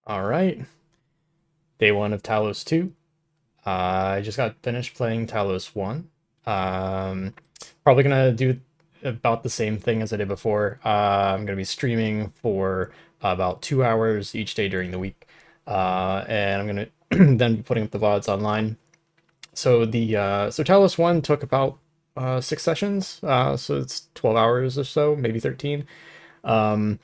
All right, day one of Talos 2. I just got finished playing Talos 1. Probably gonna do about the same thing as I did before. I'm gonna be streaming for about 2 hours each day during the week, and I'm gonna then be putting up the VODs online. So Talos 1 took about 6 sessions, so it's 12 hours or so, maybe 13. Um,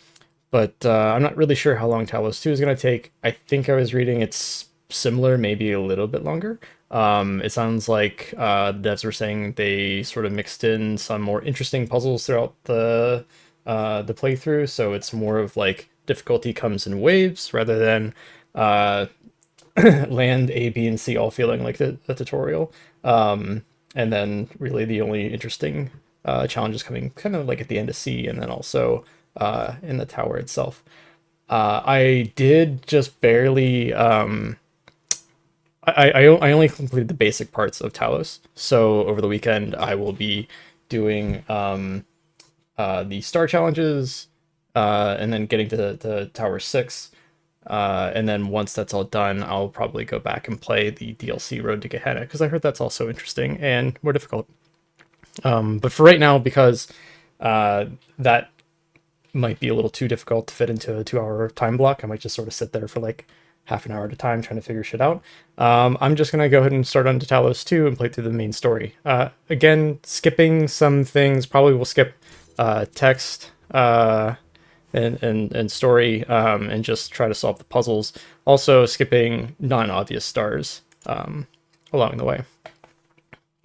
but I'm not really sure how long Talos 2 is going to take. I think I was reading it's similar, maybe a little bit longer. It sounds like devs were saying they sort of mixed in some more interesting puzzles throughout the playthrough, so it's more of like difficulty comes in waves rather than uh, land A, B, and C all feeling like the tutorial. And then really the only interesting challenges coming kind of like at the end of C, and then also in the tower itself. I did just barely. I only completed the basic parts of Talos, so over the weekend I will be doing the star challenges, and then getting to Tower 6. And then once that's all done, I'll probably go back and play the DLC Road to Gehenna, because I heard that's also interesting and more difficult. But for right now, because that might be a little too difficult to fit into a 2 hour time block, I might just sort of sit there for like half an hour at a time trying to figure shit out. I'm just going to go ahead and start on to Talos 2 and play through the main story. Again, skipping some things, probably will skip text and story, and just try to solve the puzzles. Also skipping non-obvious stars along the way.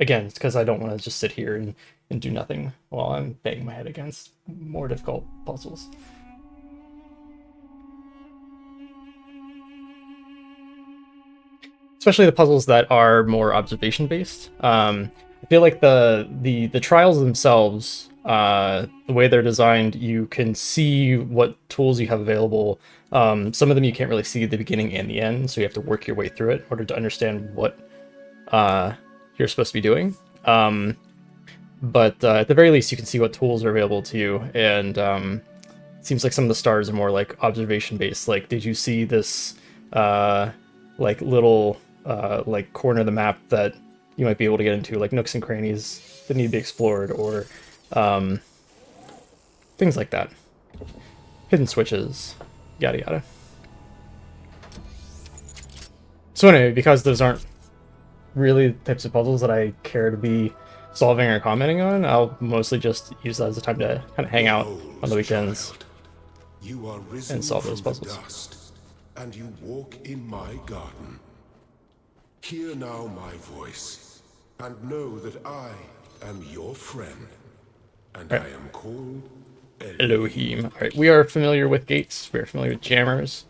Again, it's because I don't want to just sit here and do nothing while I'm banging my head against more difficult puzzles. Especially the puzzles that are more observation based. I feel like the trials themselves, the way they're designed, you can see what tools you have available. Some of them you can't really see at the beginning and the end, so you have to work your way through it in order to understand what you're supposed to be doing. But at the very least, you can see what tools are available to you, and it seems like some of the stars are more like observation based. Like, did you see this like little like corner of the map that you might be able to get into, like nooks and crannies that need to be explored, or things like that. Hidden switches, yada yada. So anyway, because those aren't really the types of puzzles that I care to be solving or commenting on, I'll mostly just use that as a time to kind of hang out on the weekends and solve those puzzles. Dust, and you walk in my garden. Hear now my voice, and know that I am your friend, and Right. I am called Elohim. Alright, we are familiar with gates, we are familiar with jammers,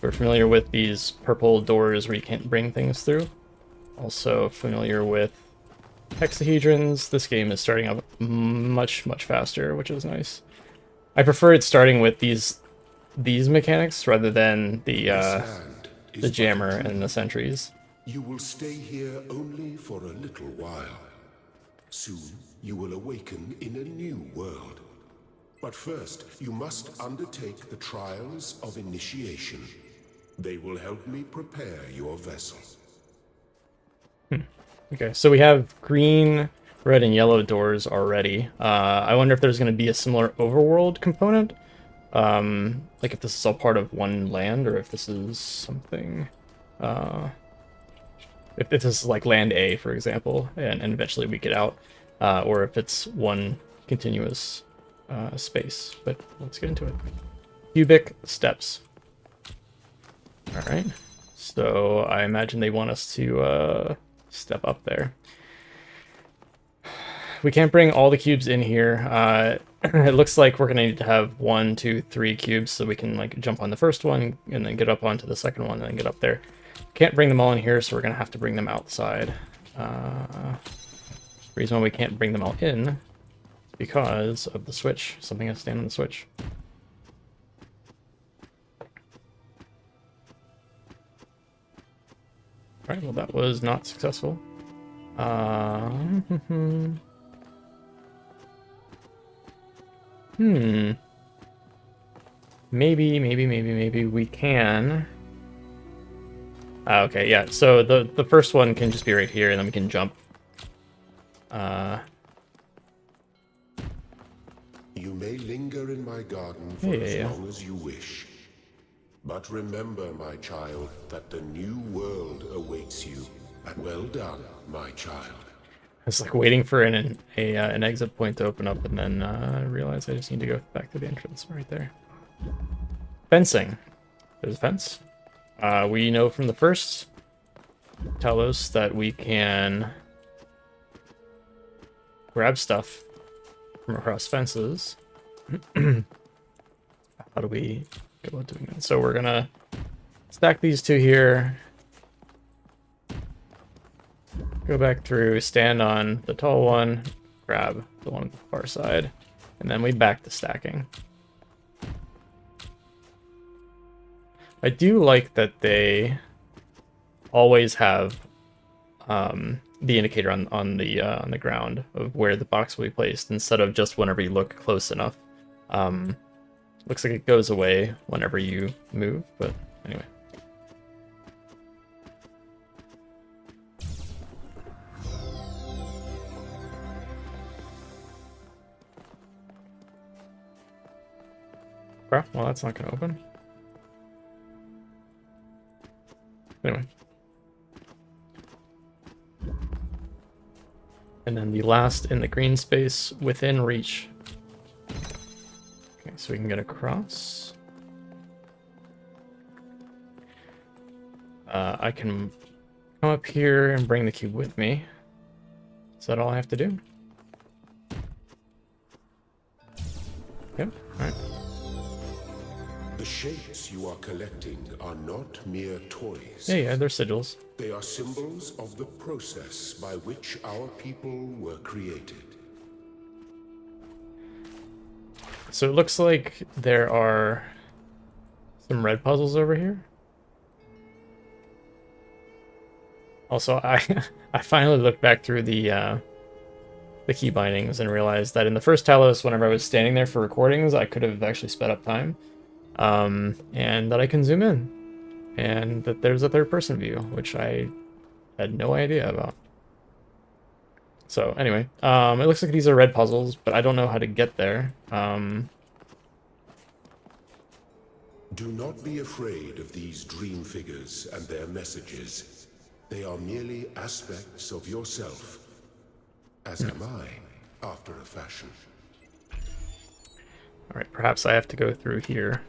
we're familiar with these purple doors where you can't bring things through. Also familiar with hexahedrons. This game is starting up much faster, which is nice. I prefer it starting with these mechanics rather than the jammer and the sentries. You will stay here only for a little while. Soon you will awaken in a new world. But first, you must undertake the trials of initiation. They will help me prepare your vessel. Okay, so we have green, red, and yellow doors already. I wonder if there's going to be a similar overworld component. Like if this is all part of one land, or if this is something... if this is like land A, for example, and eventually we get out. Or if it's one continuous space. But let's get into it. Cubic steps. Alright, so I imagine they want us to step up there. We can't bring all the cubes in here. It looks like we're gonna need to have 1, 2, 3 cubes so we can like jump on the first one and then get up onto the second one and then get up there. Can't bring them all in here, so we're gonna have to bring them outside. The reason why we can't bring them all in is because of the switch. Something has to stand on the switch. Alright, well that was not successful. Maybe we can Okay, yeah. So the first one can just be right here, and then we can jump. You may linger in my garden for Yeah, as yeah. long as you wish. But remember, my child, that the new world awaits you. And well done, my child. It's like waiting for an exit point to open up, and then I realize I just need to go back to the entrance right there. Fencing. There's a fence. We know from the first Talos that we can grab stuff from across fences. How do we go about doing that? So we're gonna stack these two here. Go back through, stand on the tall one, grab the one on the far side, and then we back to stacking. I do like that they always have the indicator on the ground of where the box will be placed instead of just whenever you look close enough. Looks like it goes away whenever you move, but anyway. Crap, well that's not going to open. Anyway. And then the last in the green space within reach. Okay, so we can get across. I can come up here and bring the cube with me. Is that all I have to do? Yep, alright. The shapes you are collecting are not mere toys. Yeah, they're sigils. They are symbols of the process by which our people were created. So it looks like there are some red puzzles over here. Also, I finally looked back through the key bindings and realized that in the first Talos, whenever I was standing there for recordings, I could have actually sped up time. And that I can zoom in. And that there's a third-person view, which I had no idea about. So anyway, it looks like these are red puzzles, but I don't know how to get there. Do not be afraid of these dream figures and their messages. They are merely aspects of yourself, as am I, after a fashion. Alright, perhaps I have to go through here.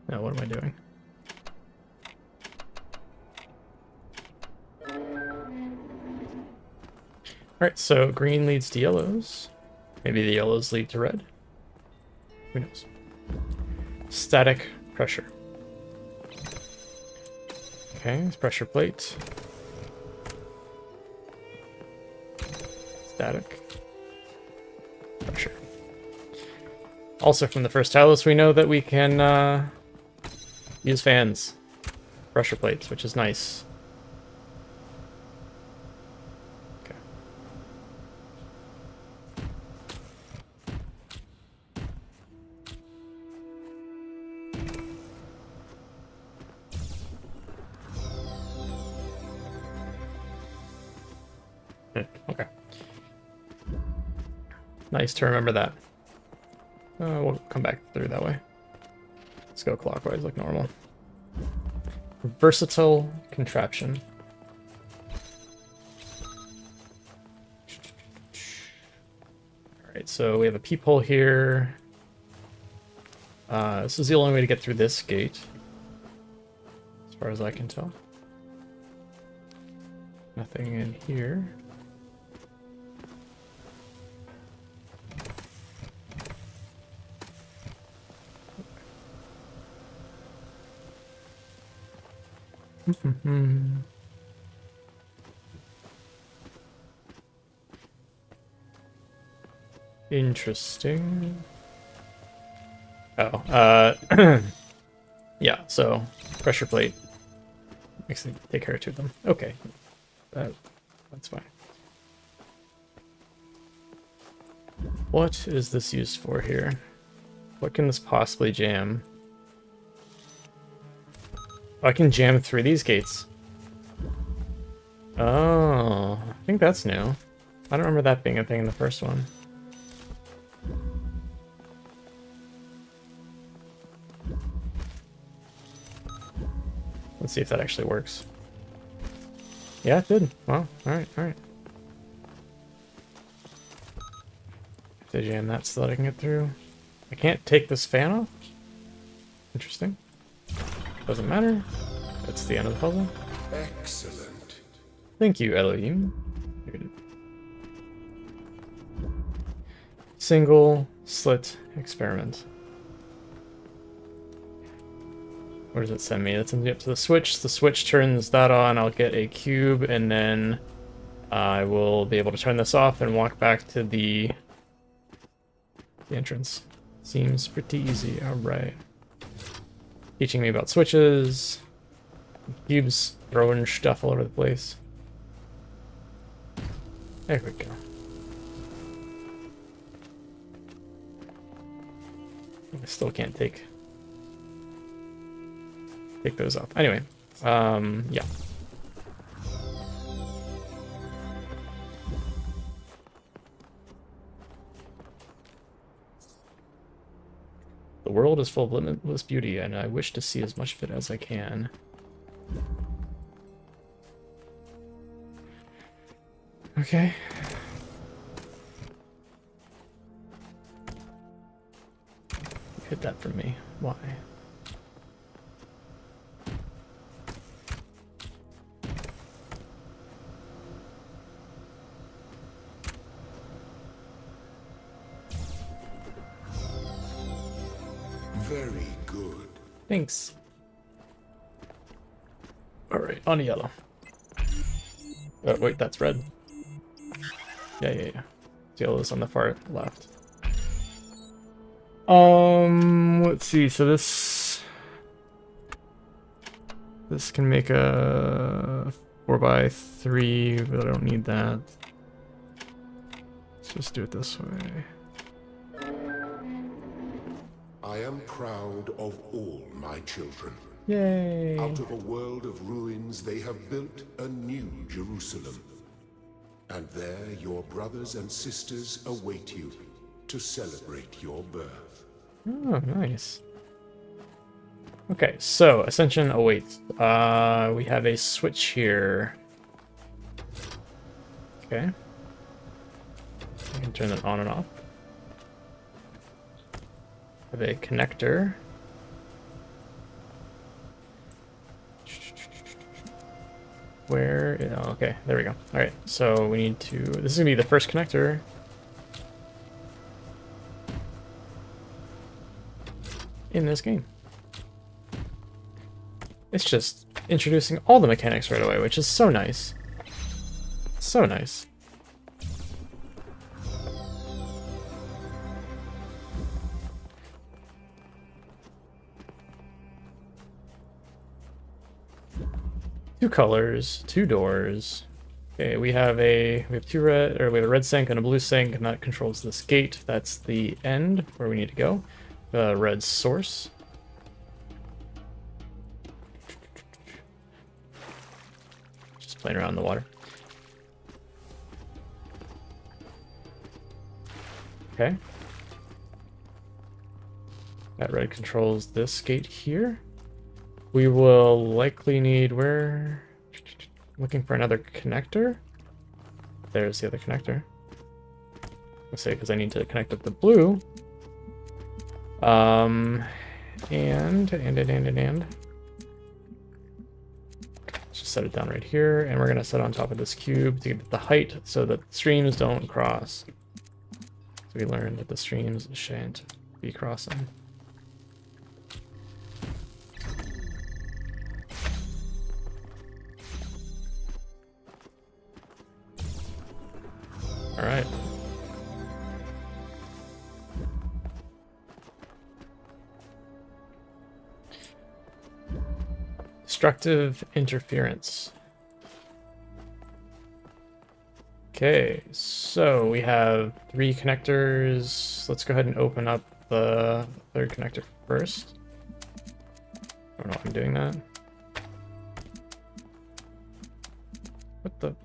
Now, what am I doing? Alright, so green leads to yellows. Maybe the yellows lead to red. Who knows? Static pressure. Okay, it's pressure plate. Static pressure. Also from the first Talos, we know that we can use fans, pressure plates, which is nice. Okay. Okay. Nice to remember that. We'll come back through that way. Let's go clockwise like normal. Versatile contraption. Alright, so we have a peephole here. This is the only way to get through this gate, as far as I can tell. Nothing in here. Interesting. Oh, yeah, so pressure plate makes me take care of two of them. Okay, that's fine. What is this used for here? What can this possibly jam? I can jam through these gates. Oh, I think that's new. I don't remember that being a thing in the first one. Let's see if that actually works. Yeah, it did. Wow. Alright, alright. Have to jam that so that I can get through. I can't take this fan off? Interesting. Doesn't matter. That's the end of the puzzle. Excellent. Thank you, Elohim. Single-slit experiment. Where does it send me? That sends me up to the switch. The switch turns that on. I'll get a cube, and then I will be able to turn this off and walk back to the entrance. Seems pretty easy. All right. Teaching me about switches. Cubes throwing stuff all over the place. There we go. I still can't take those off. Anyway, yeah. The world is full of limitless beauty, and I wish to see as much of it as I can. Okay. Hit that from me. Why? Very good. Thanks. Alright, on yellow. Oh, wait, that's red. Yeah. Yellow's on the far left. Let's see. So this can make a 4x3, but I don't need that. Let's just do it this way. I am proud of all my children. Yay! Out of a world of ruins, they have built a new Jerusalem. And there your brothers and sisters await you to celebrate your birth. Oh, nice. Okay, so Ascension Awaits. We have a switch here. Okay. I can turn that on and off. Have a connector. Where? Oh, okay, there we go. All right, so we need to. This is gonna be the first connector. In this game. It's just introducing all the mechanics right away, which is so nice. So nice. Two colors, two doors. Okay, we have a red sink and a blue sink, and that controls this gate. That's the end where we need to go. The red source. Just playing around in the water. Okay. That red controls this gate here. We will likely need looking for another connector. There's the other connector. Let's say because I need to connect up the blue. And let's just set it down right here, and we're gonna set it on top of this cube to get the height so that streams don't cross. So we learned that the streams shan't be crossing. All right. Destructive interference. Okay, so we have 3 connectors. Let's go ahead and open up the third connector first. I don't know if I'm doing that. What the?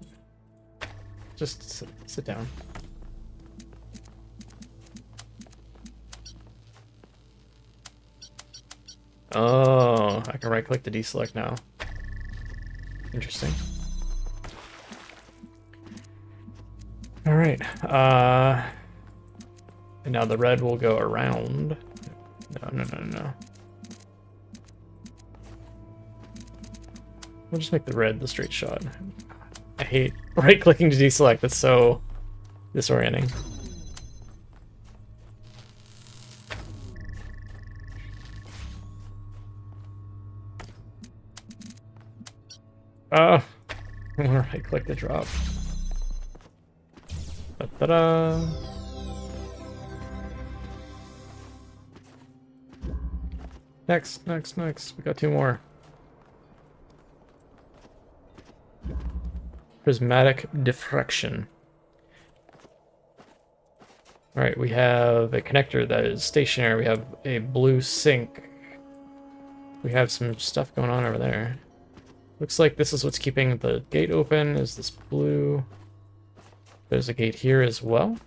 Just sit down. Oh, I can right-click to deselect now. Interesting. All right. And now the red will go around. No. We'll just make the red the straight shot. I hate right-clicking to deselect. That's so disorienting. Oh, I'm gonna right-click to drop. Ta-da! Next. We got 2 more. Prismatic Diffraction. Alright, we have a connector that is stationary. We have a blue sink. We have some stuff going on over there. Looks like this is what's keeping the gate open, is this blue. There's a gate here as well.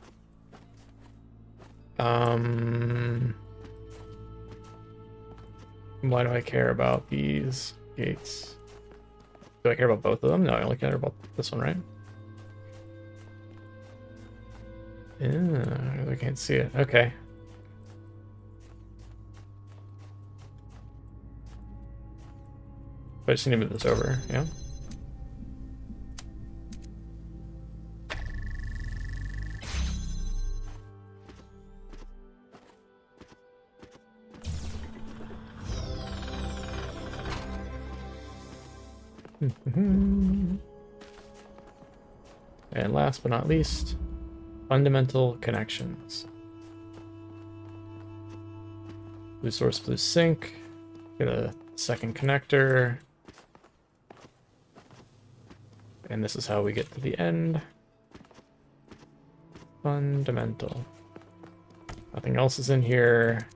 Why do I care about these gates? Do I care about both of them? No, I only care about this one, right? Yeah, I can't see it. Okay. But I just need to move this over, yeah? And last but not least, fundamental connections. Blue source, blue sink. Get a second connector. And this is how we get to the end. Fundamental. Nothing else is in here.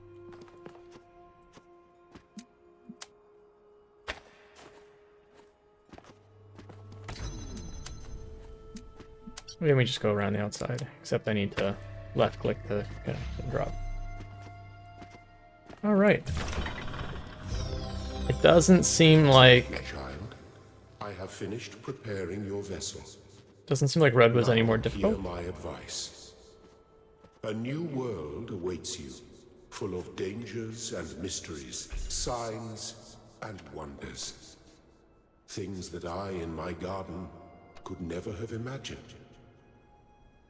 Maybe we just go around the outside, except I need to left click to drop. All right. It doesn't seem like... Child, I have finished preparing your vessel. Doesn't seem like red was any more Now, difficult. hear my advice. A new world awaits you, full of dangers and mysteries, signs and wonders. Things that I, in my garden, could never have imagined.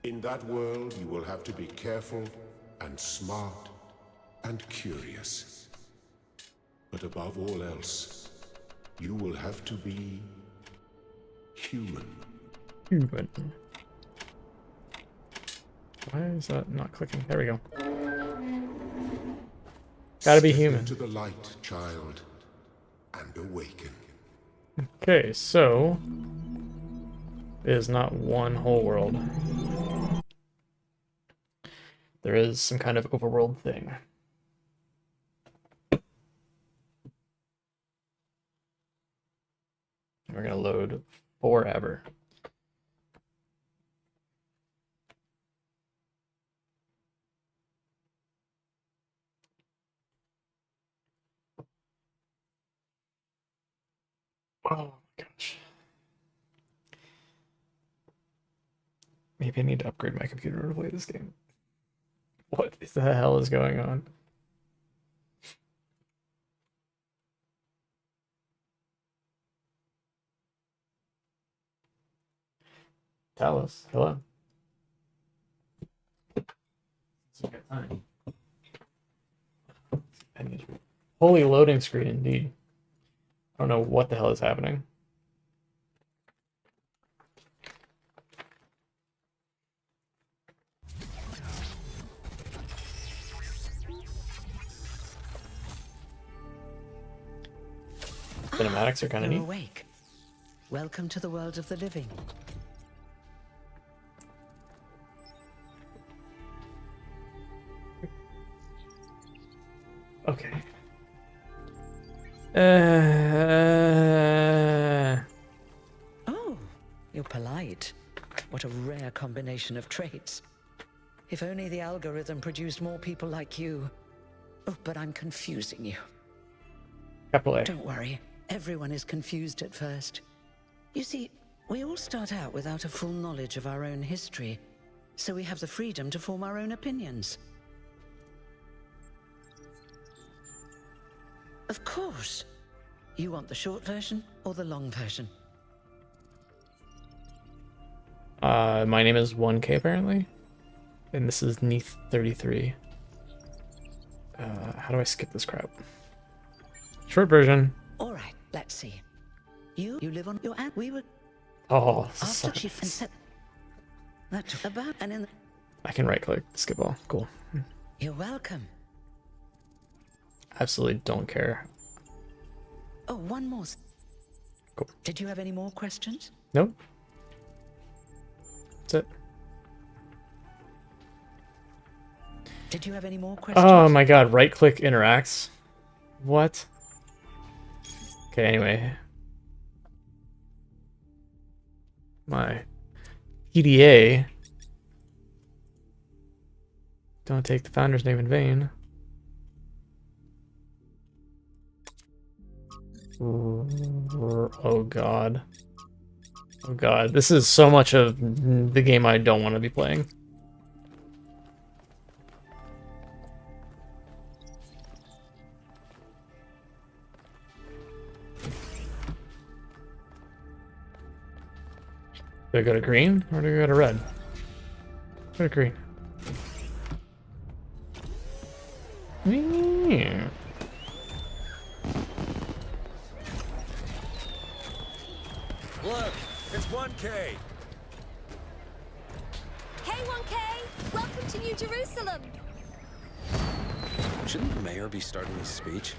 In that world, you will have to be careful and smart and curious. But above all else, you will have to be human. Human. Why is that not clicking? There we go. Gotta be Step human. into the light, child, and awaken. Okay, so it is not one whole world. There is some kind of overworld thing. We're gonna load forever. Oh my gosh. Maybe I need to upgrade my computer to play this game. What the hell is going on? Talos, hello. It's a good time. Holy loading screen, indeed. I don't know what the hell is happening. Cinematics are kind of You're neat. awake. Welcome to the world of the living. Okay. Oh, you're light. What a rare combination of traits. If only the algorithm produced more people like you. Oh, but I'm confusing you. Capital A. Don't worry. Everyone is confused at first. You see, we all start out without a full knowledge of our own history, so we have the freedom to form our own opinions. Of course. You want the short version or the long version? My name is 1K apparently, and this is Neath 33. How do I skip this crap? Short version. All right, let's see. You live on your aunt. We were Oh, after she said that about and in the... I can right click, skip all. Cool. You're welcome. Absolutely don't care. Oh, one more. Cool. Did you have any more questions? Nope. That's it. Did you have any more questions? Oh my god, right click interacts. What? Okay, anyway. My PDA. Don't take the founder's name in vain. Oh god. Oh god. This is so much of the game I don't want to be playing. Do I go to green or do I go to red? Go to green. Yeah. Look, it's 1K. Hey 1K! Welcome to New Jerusalem! Shouldn't the mayor be starting his speech?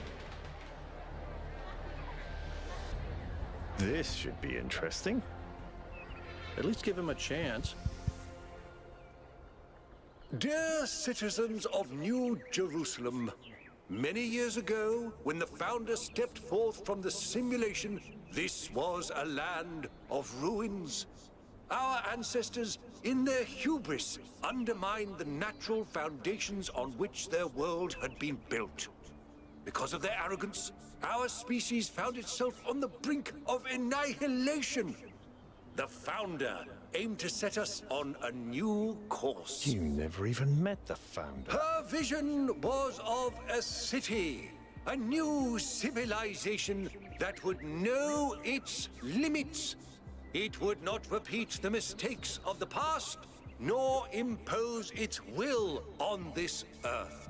This should be interesting. At least give him a chance. Dear citizens of New Jerusalem, many years ago, when the founder stepped forth from the simulation, this was a land of ruins. Our ancestors, in their hubris, undermined the natural foundations on which their world had been built. Because of their arrogance, our species found itself on the brink of annihilation. The founder aimed to set us on a new course. You never even met the founder. Her vision was of a city, a new civilization that would know its limits. It would not repeat the mistakes of the past, nor impose its will on this earth.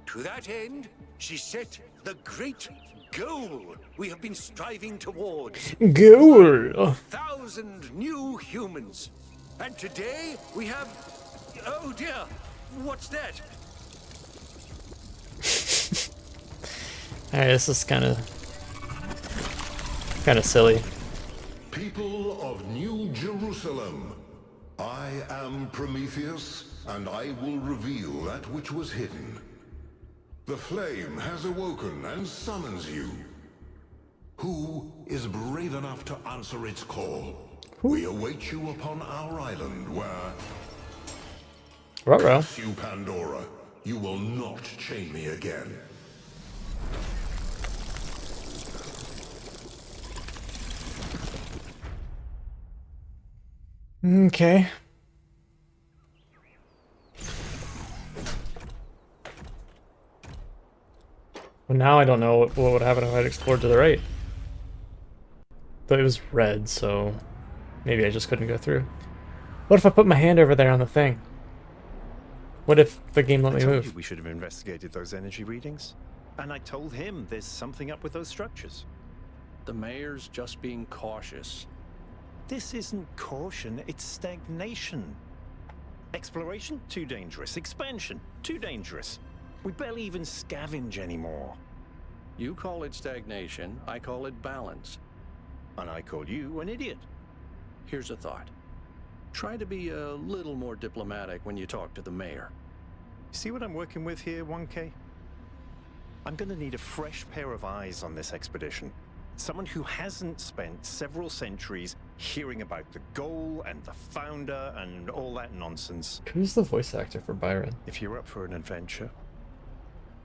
To that end, she set the great goal we have been striving towards. Goal! 1,000 new humans. And today we have... Oh dear, what's that? Alright, this is kind of silly. People of New Jerusalem, I am Prometheus, and I will reveal that which was hidden. The flame has awoken and summons you. Who is brave enough to answer its call? We await you upon our island where... Ruh-roh. Curse you, Pandora. You will not chain me again. Okay. Well, now I don't know what would happen if I'd explored to the right. But it was red, so maybe I just couldn't go through. What if I put my hand over there on the thing? What if the game let me I told move? you we should have investigated those energy readings. And I told him there's something up with those structures. The mayor's just being cautious. This isn't caution, it's stagnation. Exploration? Too dangerous. Expansion? Too dangerous. We barely even scavenge anymore. You call it stagnation, I call it balance. And I call you an idiot. Here's a thought. Try to be a little more diplomatic when you talk to the mayor. See what I'm working with here, 1K? I'm gonna need a fresh pair of eyes on this expedition. Someone who hasn't spent several centuries hearing about the goal and the founder and all that nonsense. Who's the voice actor for Byron? If you're up for an adventure,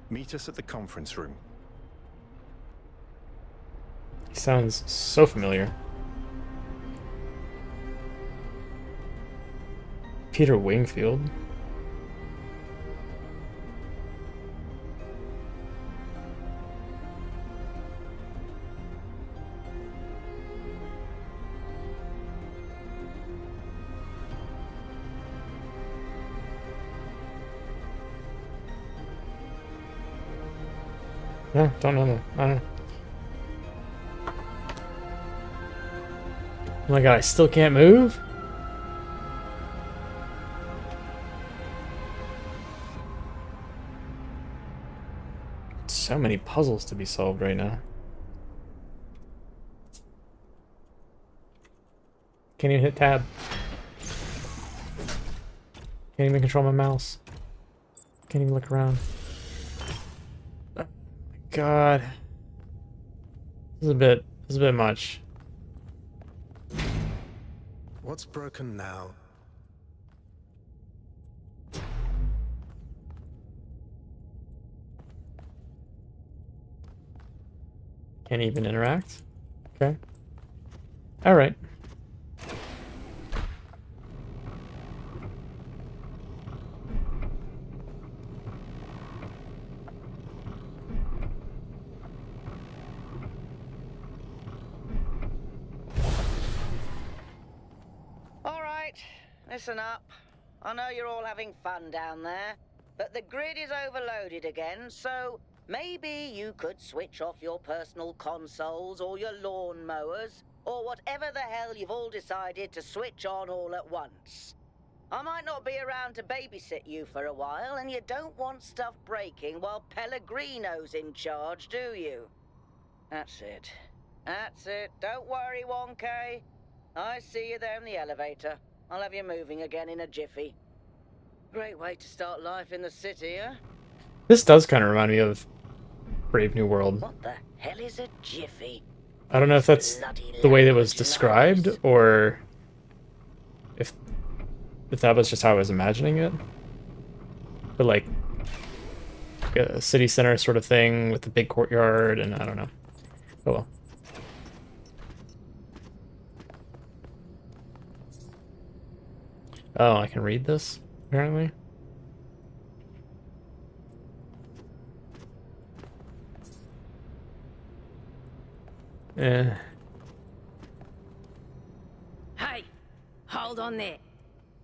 meet us at the conference room. He sounds so familiar. Peter Wingfield. No, don't know that. I don't know. Oh my god, I still can't move? So many puzzles to be solved right now. Can't even hit tab. Can't even control my mouse. Can't even look around. Oh my god. This is a bit much. What's broken now? Can't even interact? Okay. Alright. Alright, listen up. I know you're all having fun down there, but the grid is overloaded again, so maybe you could switch off your personal consoles or your lawn mowers, or whatever the hell you've all decided to switch on all at once. I might not be around to babysit you for a while, and you don't want stuff breaking while Pellegrino's in charge, do you? That's it. That's it. Don't worry, 1K. I see you there in the elevator. I'll have you moving again in a jiffy. Great way to start life in the city, huh? This does kind of remind me of Brave New World. What the hell is a jiffy? I don't know if that's the way that was described, or if that was just how I was imagining it. But like a city center sort of thing with a big courtyard, and I don't know. Oh well. Oh, I can read this, apparently. Eh. Hey, hold on there.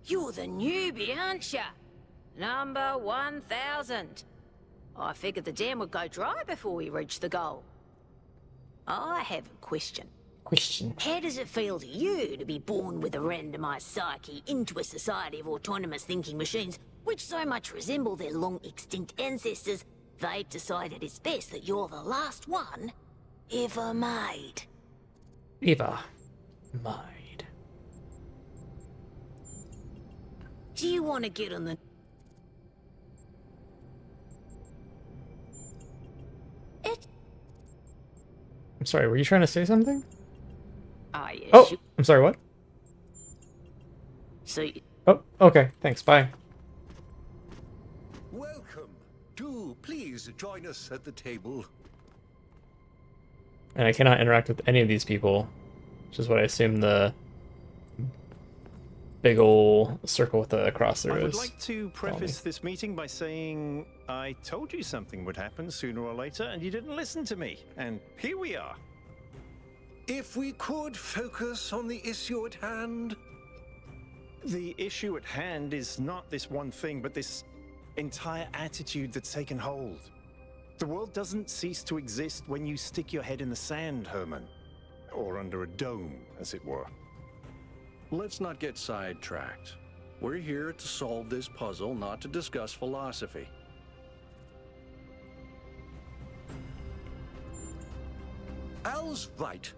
You're the newbie, aren't ya? Number 1000. I figured the dam would go dry before we reach the goal. I have a question. How does it feel to you to be born with a randomized psyche into a society of autonomous thinking machines which so much resemble their long-extinct ancestors, they've decided it's best that you're the last one ever made? Ever made. Do you want to get on the... I'm sorry, were you trying to say something? Ah, yeah, Oh, I'm sorry, what? So... Oh, okay, thanks, bye. Welcome. Do please join us at the table. And I cannot interact with any of these people, which is what I assume the big ol' circle with the cross there I would is. like to preface this meeting by saying I told you something would happen sooner or later, and you didn't listen to me. And here we are. If we could focus on the issue at hand. The issue at hand is not this one thing, but this entire attitude that's taken hold. The world doesn't cease to exist when you stick your head in the sand, Herman. Or under a dome, as it were. Let's not get sidetracked. We're here to solve this puzzle, not to discuss philosophy. Al's right.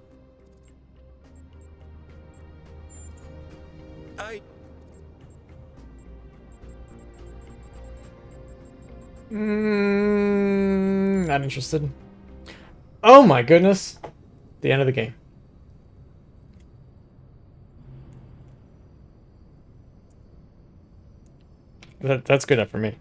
Not interested. Oh my goodness. The end of the game. That's good enough for me.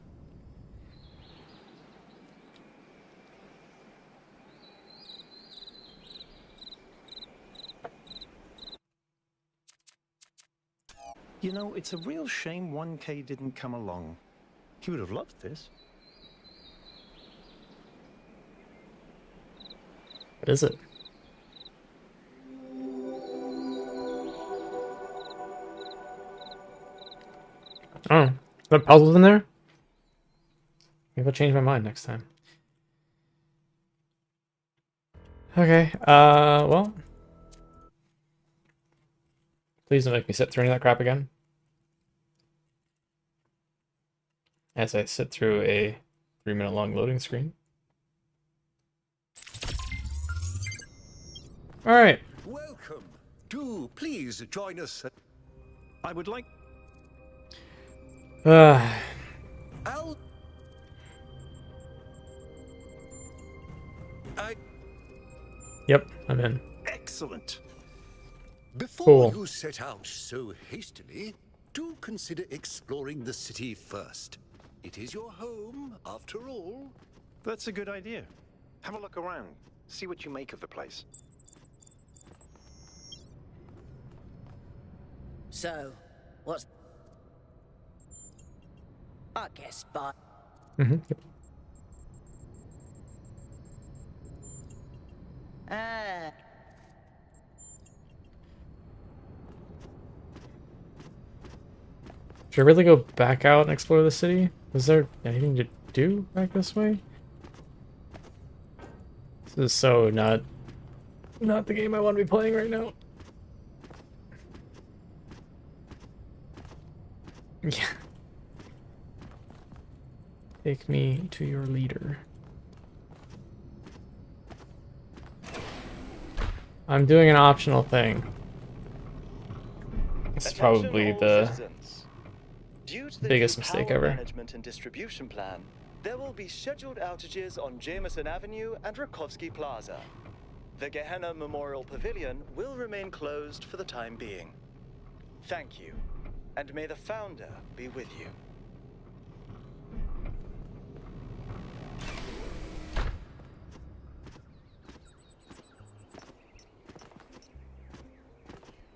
You know, it's a real shame 1K didn't come along. He would have loved this. What is it? Oh, the puzzles in there? Maybe I'll change my mind next time. Okay, well. Please don't make me sit through any of that crap again. As I sit through a 3-minute long loading screen. Alright. Welcome. Do please join us. I would like... Al... Yep, I'm in. Excellent. Before Cool. you set out so hastily, do consider exploring the city first. It is your home, after all. That's a good idea. Have a look around. See what you make of the place. So, what's... I guess, but... Mm-hmm. Should I really go back out and explore the city? Is there anything to do back this way? This is so not the game I want to be playing right now. Yeah. Take me to your leader. I'm doing an optional thing. It's probably the biggest mistake ever. Management and distribution plan, there will be scheduled outages on Jameson Avenue and Rakovsky Plaza. The Gehenna Memorial Pavilion will remain closed for the time being. Thank you, and may the Founder be with you.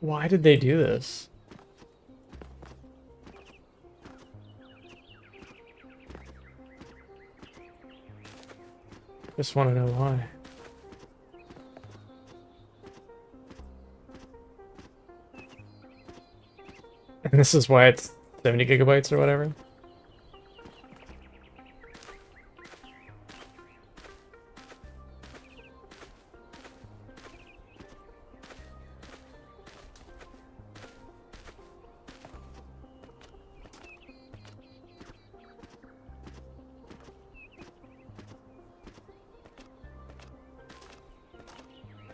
Why did they do this? Just want to know why. And this is why it's 70 gigabytes or whatever?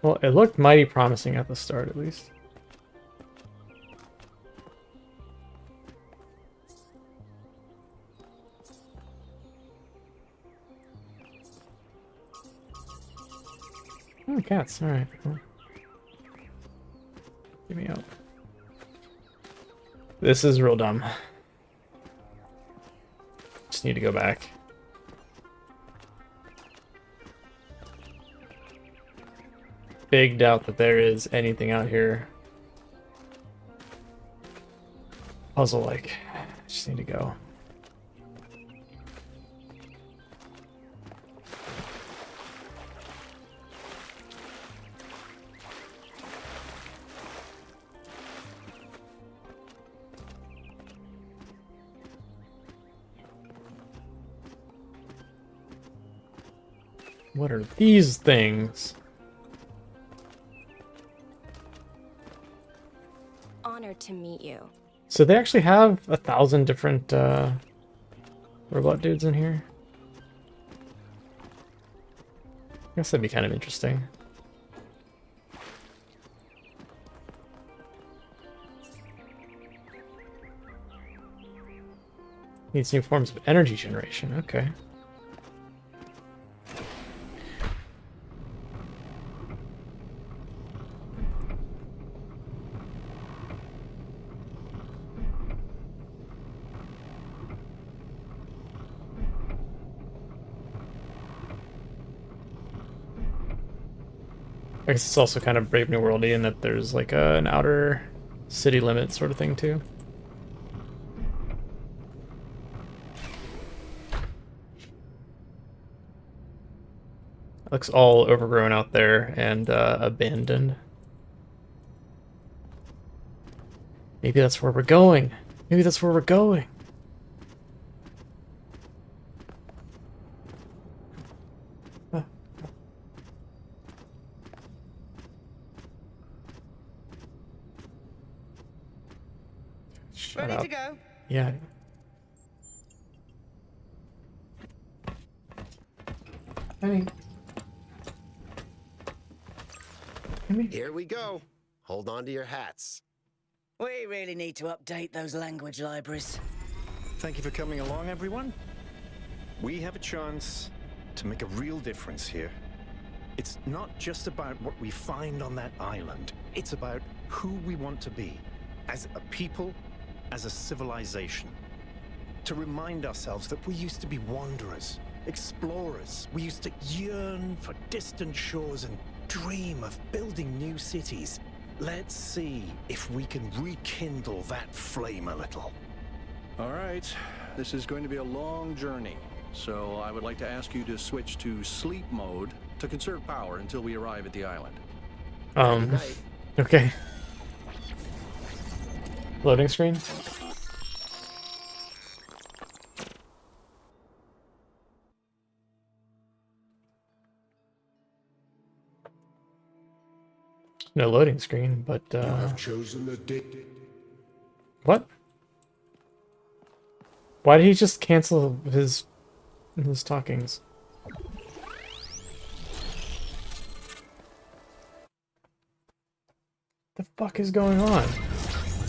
Well, it looked mighty promising at the start, at least. Oh, cats. Alright. Cool. Get me out. This is real dumb. Just need to go back. Big doubt that there is anything out here puzzle-like. Just need to go. What are these things? Honored to meet you. So they actually have 1,000 different robot dudes in here? I guess that'd be kind of interesting. Needs new forms of energy generation, okay. I guess it's also kind of Brave New Worldy in that there's like an outer city limit sort of thing too. Looks all overgrown out there and abandoned. Maybe that's where we're going. Maybe that's where we're going. Shut Ready up. to go? Yeah. Honey. Here we go. Hold on to your hats. We really need to update those language libraries. Thank you for coming along, everyone. We have a chance to make a real difference here. It's not just about what we find on that island. It's about who we want to be, as a people, as a civilization. To remind ourselves that we used to be wanderers, explorers. We used to yearn for distant shores and dream of building new cities. Let's see if we can rekindle that flame a little. All right, this is going to be a long journey, so I would like to ask you to switch to sleep mode to conserve power until we arrive at the island. Okay. Loading screen? No loading screen, but You have chosen a date. what? Why did he just cancel his talkings? The fuck is going on?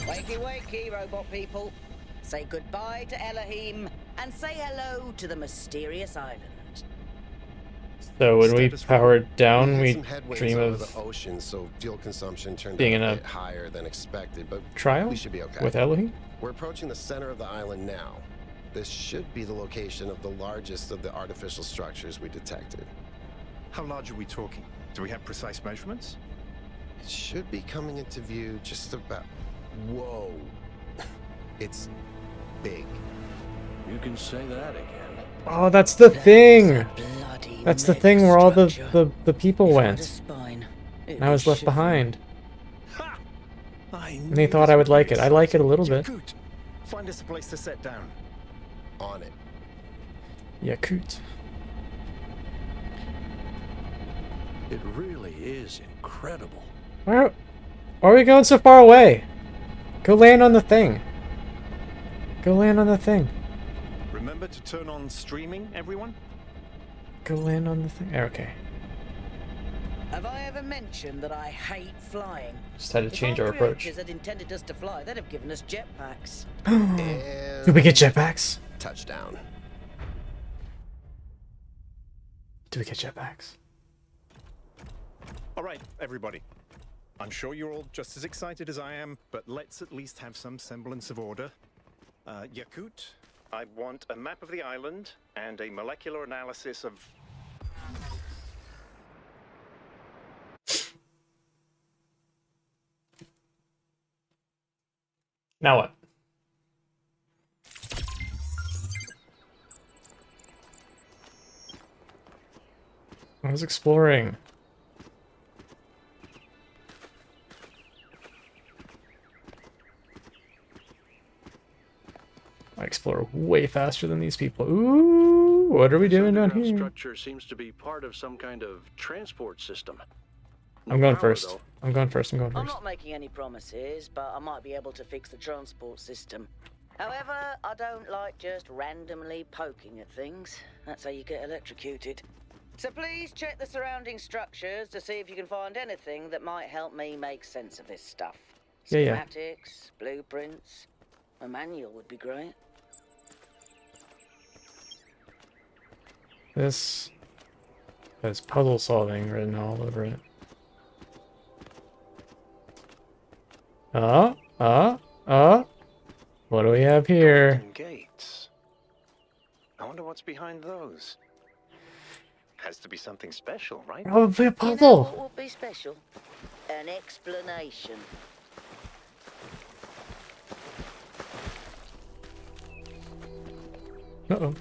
Wakey wakey, robot people. Say goodbye to Elohim and say hello to the mysterious island. So when we power it down, we had some headwinds dream over of the ocean, so fuel consumption turned being out in a a bit higher than expected, but trial we should be okay. with Elohim? We're approaching the center of the island now. This should be the location of the largest of the artificial structures we detected. How large are we talking? Do we have precise measurements? It should be coming into view just about... Whoa. It's big. You can say that again. Oh, that's the thing! That's the thing where all the people went. And I was left behind. And they thought I would like it. I like it a little bit. Find us a place to set down. On it. Yakut. It really is incredible. Why are we going so far away? Go land on the thing. Go land on the thing. Remember to turn on streaming, everyone? Go land on the thing. Okay. Have I ever mentioned that I hate flying? Just had to change our approach. If our creators had intended us to fly, they'd have given us jetpacks. Did we get jetpacks? Touchdown. Do we get jetpacks? All right, everybody. I'm sure you're all just as excited as I am, but let's at least have some semblance of order. Yakut, I want a map of the island and a molecular analysis of... Now what? I was exploring. I explore way faster than these people. Ooh, what are we doing down here? Structure seems to be part of some kind of transport system. I'm going first. I'm going first. I'm going I'm first. not making any promises, but I might be able to fix the transport system. However, I don't like just randomly poking at things. That's how you get electrocuted. So please check the surrounding structures to see if you can find anything that might help me make sense of this stuff. Yeah. Schematics, blueprints, a manual would be great. This has puzzle solving written all over it. What do we have here? Gates. I wonder what's behind those. Has to be something special, right? Probably a You know puzzle. what would be special? An explanation. Uh-oh.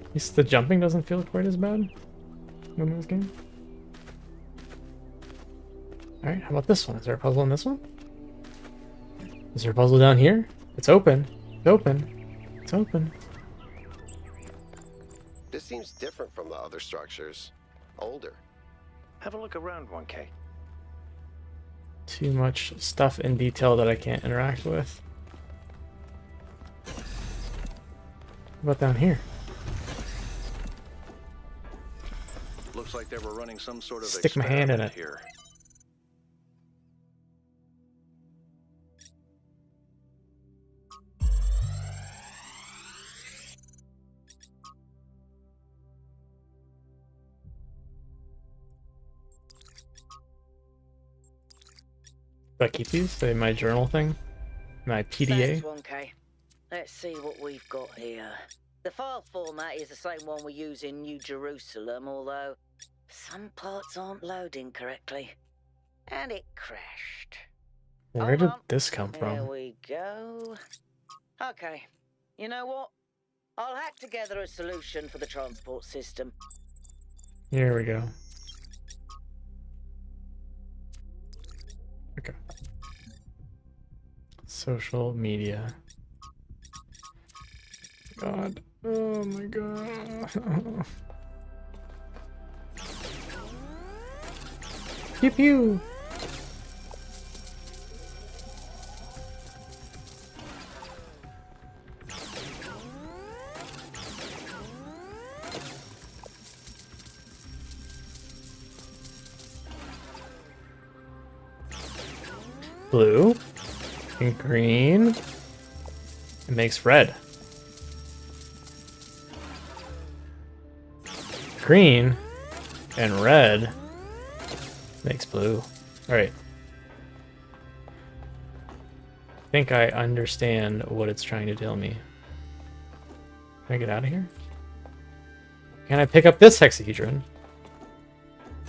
At least the jumping doesn't feel quite as bad in this game. Alright, how about this one? Is there a puzzle in this one? Is there a puzzle down here? It's open. It's open. It's open. This seems different from the other structures. Older. Have a look around, 1K. Too much stuff in detail that I can't interact with. What about down here? Looks like they were running some sort of Stick my hand in experiment it. here. Do I keep these? They my journal thing? My PDA? Thanks, 1K. Let's see what we've got here. The file format is the same one we use in New Jerusalem, although some parts aren't loading correctly. And it crashed. Where did on. this come There from? we go. Okay. You know what? I'll hack together a solution for the transport system. Here we go. Okay. Social media. God. Oh my god. Pew pew. Blue and green. It makes red. Green and red makes blue. Alright. I think I understand what it's trying to tell me. Can I get out of here? Can I pick up this hexahedron?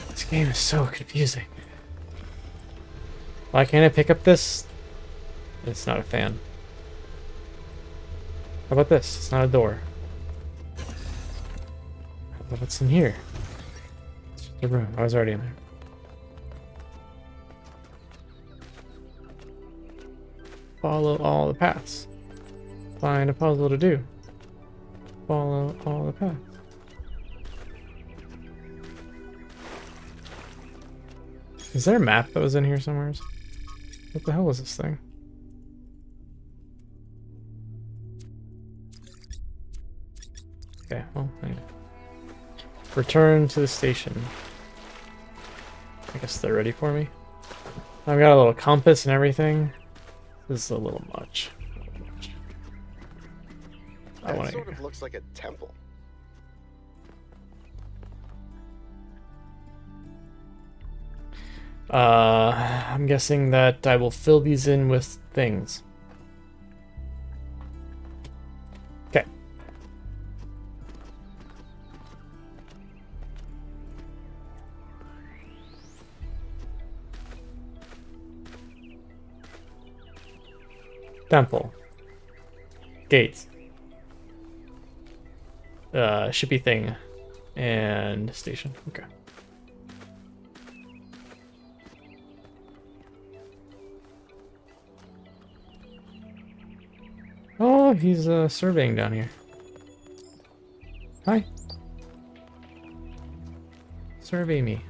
This game is so confusing. Why can't I pick up this? It's not a fan. How about this? It's not a door. How about what's in here? It's just a room. I was already in there. Follow all the paths. Find a puzzle to do. Follow all the paths. Is there a map that was in here somewhere? What the hell is this thing? Okay, well, anyway. Return to the station. I guess they're ready for me. I've got a little compass and everything. This is a little much. That sort of looks like a temple. I'm guessing that I will fill these in with things. Okay. Temple. Gates. Shippy thing. And station. Okay. Oh, he's surveying down here. Hi. Survey me.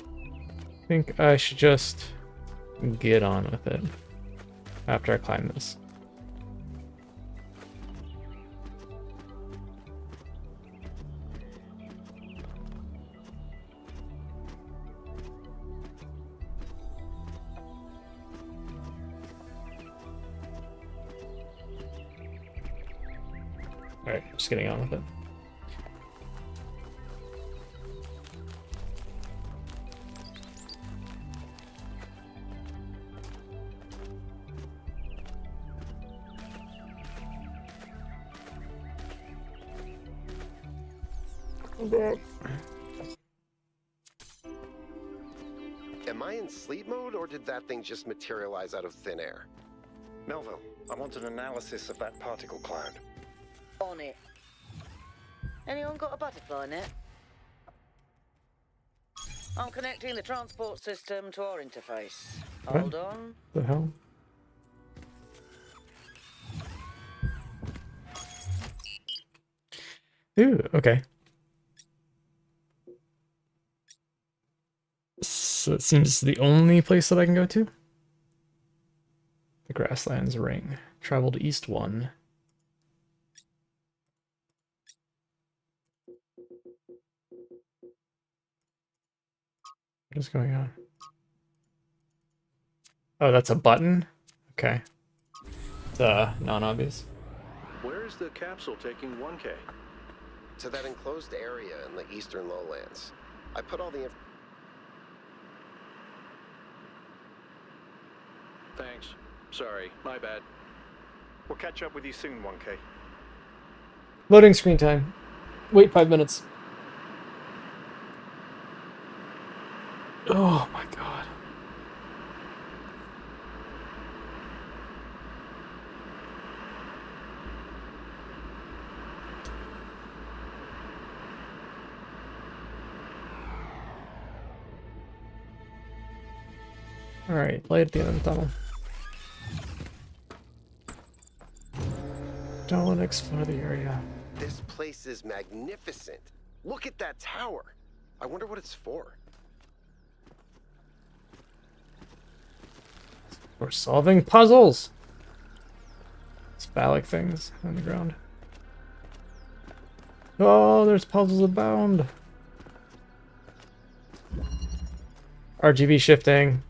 I think I should just get on with it after I climb this. Alright, just getting on with it. Am I in sleep mode, or did that thing just materialize out of thin air? Melville, I want an analysis of that particle cloud. On it. Anyone got a butterfly net? I'm connecting the transport system to our interface. Hold on. The hell? Ooh, okay. So it seems the only place that I can go to? The Grasslands Ring. Travel to East 1. What is going on? Oh, that's a button? Okay. It's non-obvious. Where is the capsule taking 1K? To that enclosed area in the eastern lowlands. I put all the Thanks. Sorry, my bad. We'll catch up with you soon, 1K. Loading screen time. Wait 5 minutes. Oh my god. Alright, light at the end of the tunnel. Don't explore the area. This place is magnificent. Look at that tower. I wonder what it's for. We're solving puzzles! It's phallic things on the ground. Oh, there's puzzles abound. RGB shifting.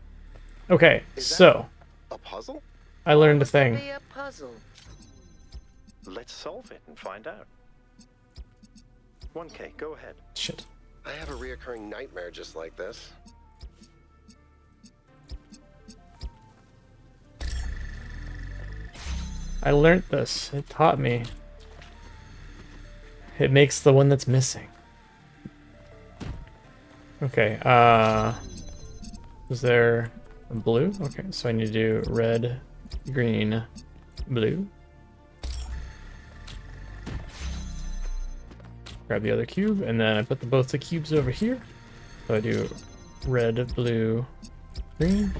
Okay, so a puzzle? I learned a thing. Be a puzzle. Let's solve it and find out. 1K, go ahead. Shit. I have a reoccurring nightmare just like this. I learned this. It taught me. It makes the one that's missing. Okay, is there a blue? Okay, so I need to do red, green, blue. Grab the other cube, and then I put both the cubes over here. So I do red, blue, green.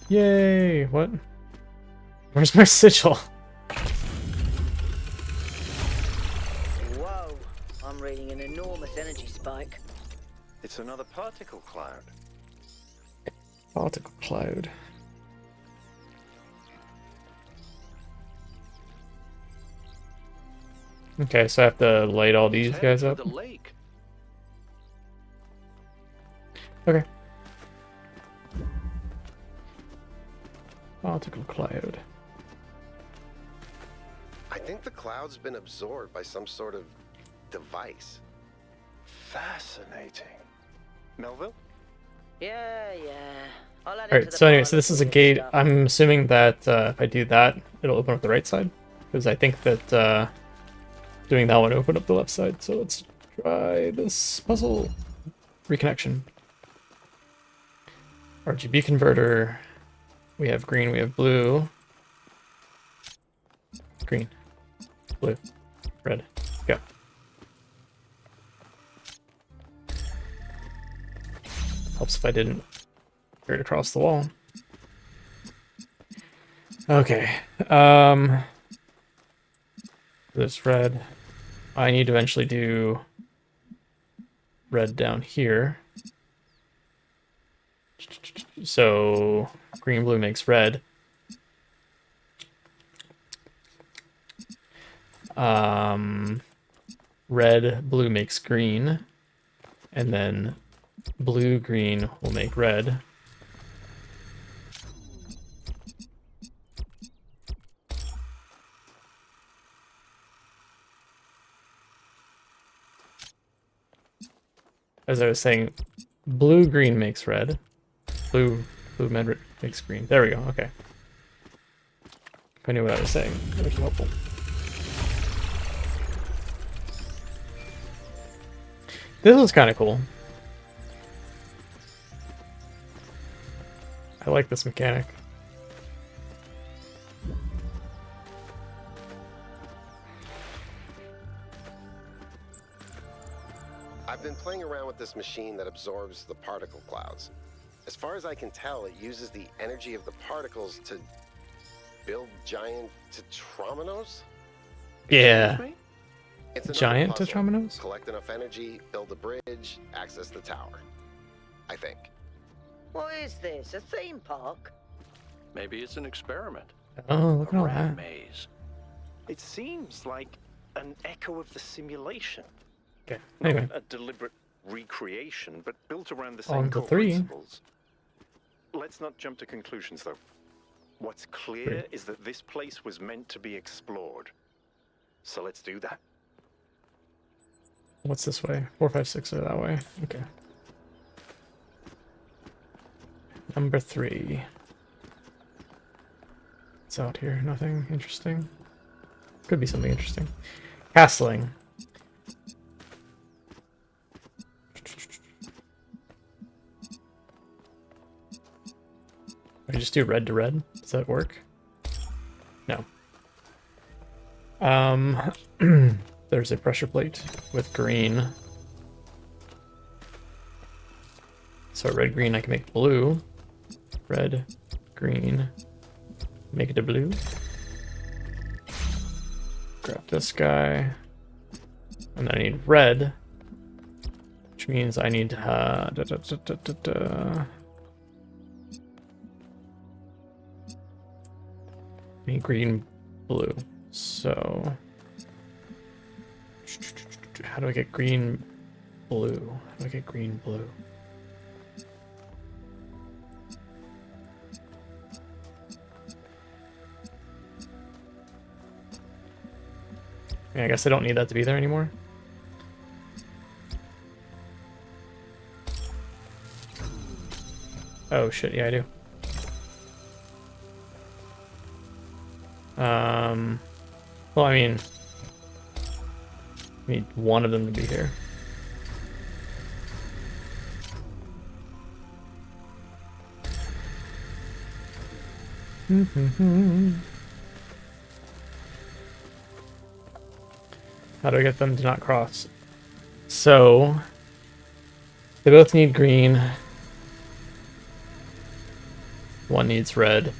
Yay! What? Where's my sigil? Whoa! I'm reading an enormous energy spike. It's another particle cloud. Particle cloud. Okay, so I have to light all these guys up. The lake. Okay. Particle cloud. I think the cloud's been absorbed by some sort of device. Fascinating. Melville? Yeah. I'll add it to Alright, the so anyway, pile so this of is a weird gate. stuff. I'm assuming that if I do that, it'll open up the right side. Because I think that doing that would open up the left side. So let's try this puzzle. Reconnection. RGB converter. We have green, we have blue. Green. Blue. Red. Go. Helps if I didn't carry it across the wall. Okay. This red. I need to eventually do red down here. So green, blue makes red. Red, blue makes green. And then blue, green will make red. As I was saying, blue, green makes red. Blue, red makes green. There we go, okay. If I knew what I was saying, that would be helpful. This was kind of cool. I like this mechanic. I've been playing around with this machine that absorbs the particle clouds. As far as I can tell, it uses the energy of the particles to build giant tetrominos? Yeah. It's another Giant puzzle. tetrominos? Collect enough energy, build a bridge, access the tower. I think. What is this, a theme park? Maybe it's an experiment. Oh, look at A all rat that. maze. It seems like an echo of the simulation. Okay, Not anyway. a deliberate recreation, but built around the same On to core 3. principles. Let's not jump to conclusions, though. What's clear 3. is that this place was meant to be explored. So let's do that. What's this way? 4, 5, 6 are that way. Okay. Number 3. What's out here? Nothing interesting. Could be something interesting. Castling. I just do red to red. Does that work? No. There's a pressure plate with green. So red, green, I can make blue. Red, green, make it a blue. Grab this guy. And then I need red, which means I need need green, blue. So how do I get green, blue? How do I get green, blue? I guess I don't need that to be there anymore. Oh shit, yeah I do. Well, I mean, I need one of them to be here. How do I get them to not cross? So, they both need green. One needs red.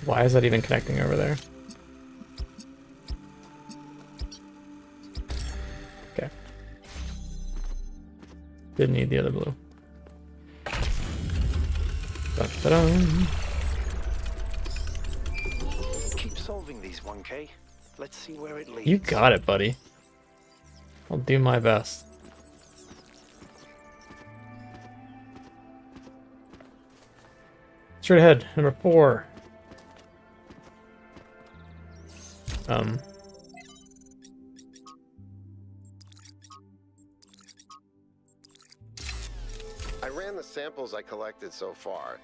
Why is that even connecting over there? Okay. Didn't need the other blue. Dun, dun, dun. Keep solving these, 1K. Let's see where it leads. You got it, buddy. I'll do my best. Straight ahead, number 4. I ran the samples I collected so far.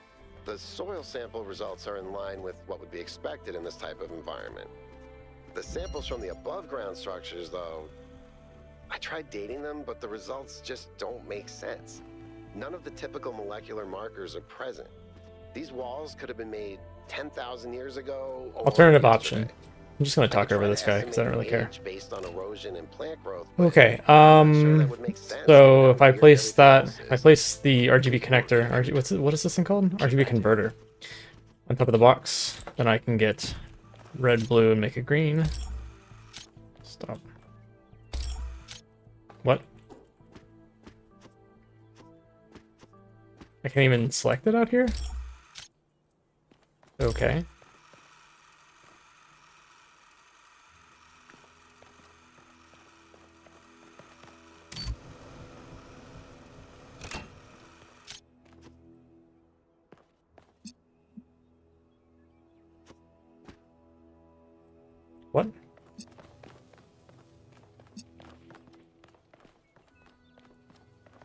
The soil sample results are in line with what would be expected in this type of environment. The samples from the above-ground structures, though, I tried dating them, but the results just don't make sense. None of the typical molecular markers are present. These walls could have been made 10,000 years ago. Or Alternative yesterday. option. I'm just gonna talk over this guy because I don't really care. Based on erosion and plant growth, but Okay, I'm not sure that would make sense so given if how I weird place that, everything if I else place the RGB connector, what is this thing called? RGB converter on top of the box, then I can get red, blue, and make it green. Stop. What? I can't even select it out here? Okay. What?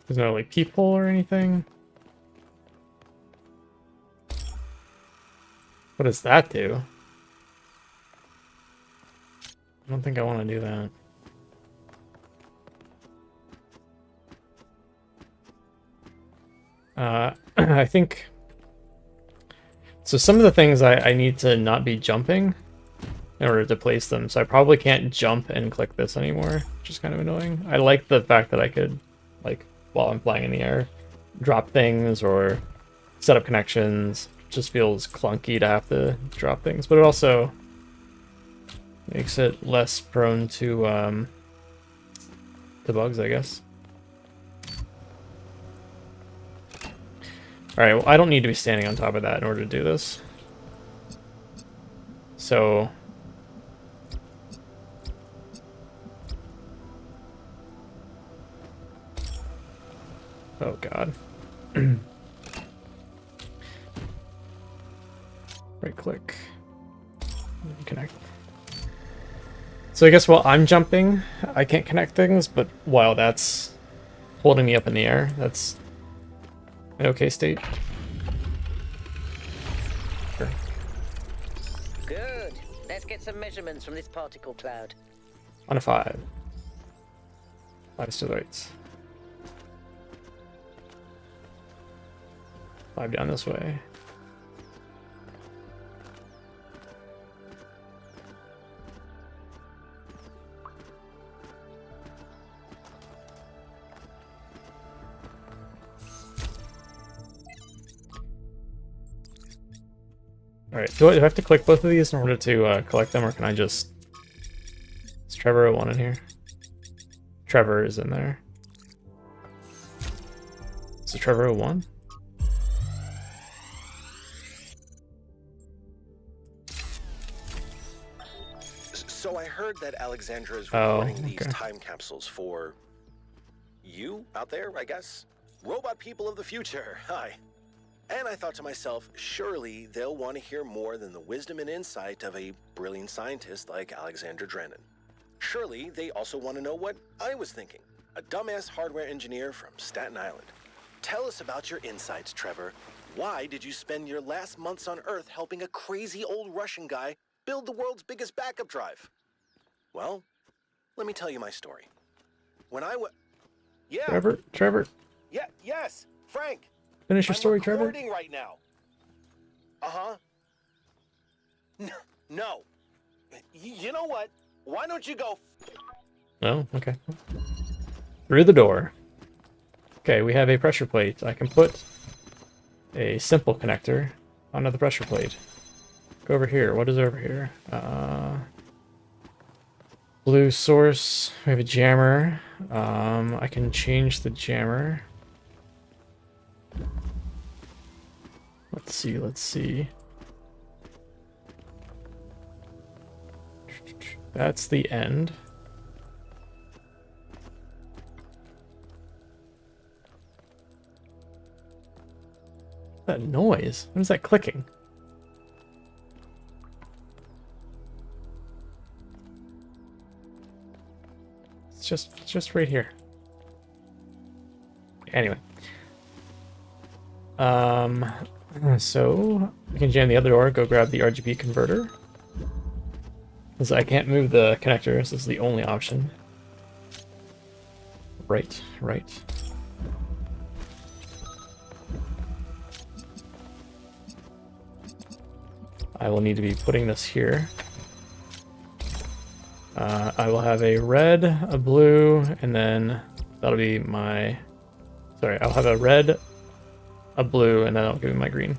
There's no like peephole or anything? What does that do? I don't think I want to do that. I think... So some of the things I need to not be jumping in order to place them, so I probably can't jump and click this anymore, which is kind of annoying. I like the fact that I could, like, while I'm flying in the air, drop things or set up connections. It just feels clunky to have to drop things, but it also makes it less prone to bugs, I guess. Alright, well, I don't need to be standing on top of that in order to do this. So... Oh god. Right click. Connect. So I guess while I'm jumping, I can't connect things, but while that's holding me up in the air, that's an okay state. Sure. Good. Let's get some measurements from this particle cloud. On a 5. 5 is to the right. 5 down this way. Alright, do I have to click both of these in order to collect them, or can I just... Is Trevor one in here? Trevor is in there. Is it Trevor 1? So I heard that Alexandra is Oh, recording these okay. time capsules for you out there, I guess? Robot people of the future, hi. And I thought to myself, surely they'll want to hear more than the wisdom and insight of a brilliant scientist like Alexandra Drennan. Surely they also want to know what I was thinking, a dumbass hardware engineer from Staten Island. Tell us about your insights, Trevor. Why did you spend your last months on Earth helping a crazy old Russian guy build the world's biggest backup drive? Well, let me tell you my story. When I was... Yeah. Trevor. Yeah, yes, Frank. Finish your story, Trevor. I'm recording right now. Uh-huh. No. You know what? Why don't you go... Oh, okay. Through the door. Okay, we have a pressure plate. I can put a simple connector onto the pressure plate. Go over here. What is over here? Blue source. We have a jammer. I can change the jammer. Let's see. That's the end. That noise? What is that clicking? It's just right here. Anyway. So we can jam the other door, go grab the RGB converter. Because I can't move the connector, so this is the only option. Right. I will need to be putting this here. I will have a red, a blue, and then that'll be my... Sorry, I'll have a red, a blue, and then I'll give me my green.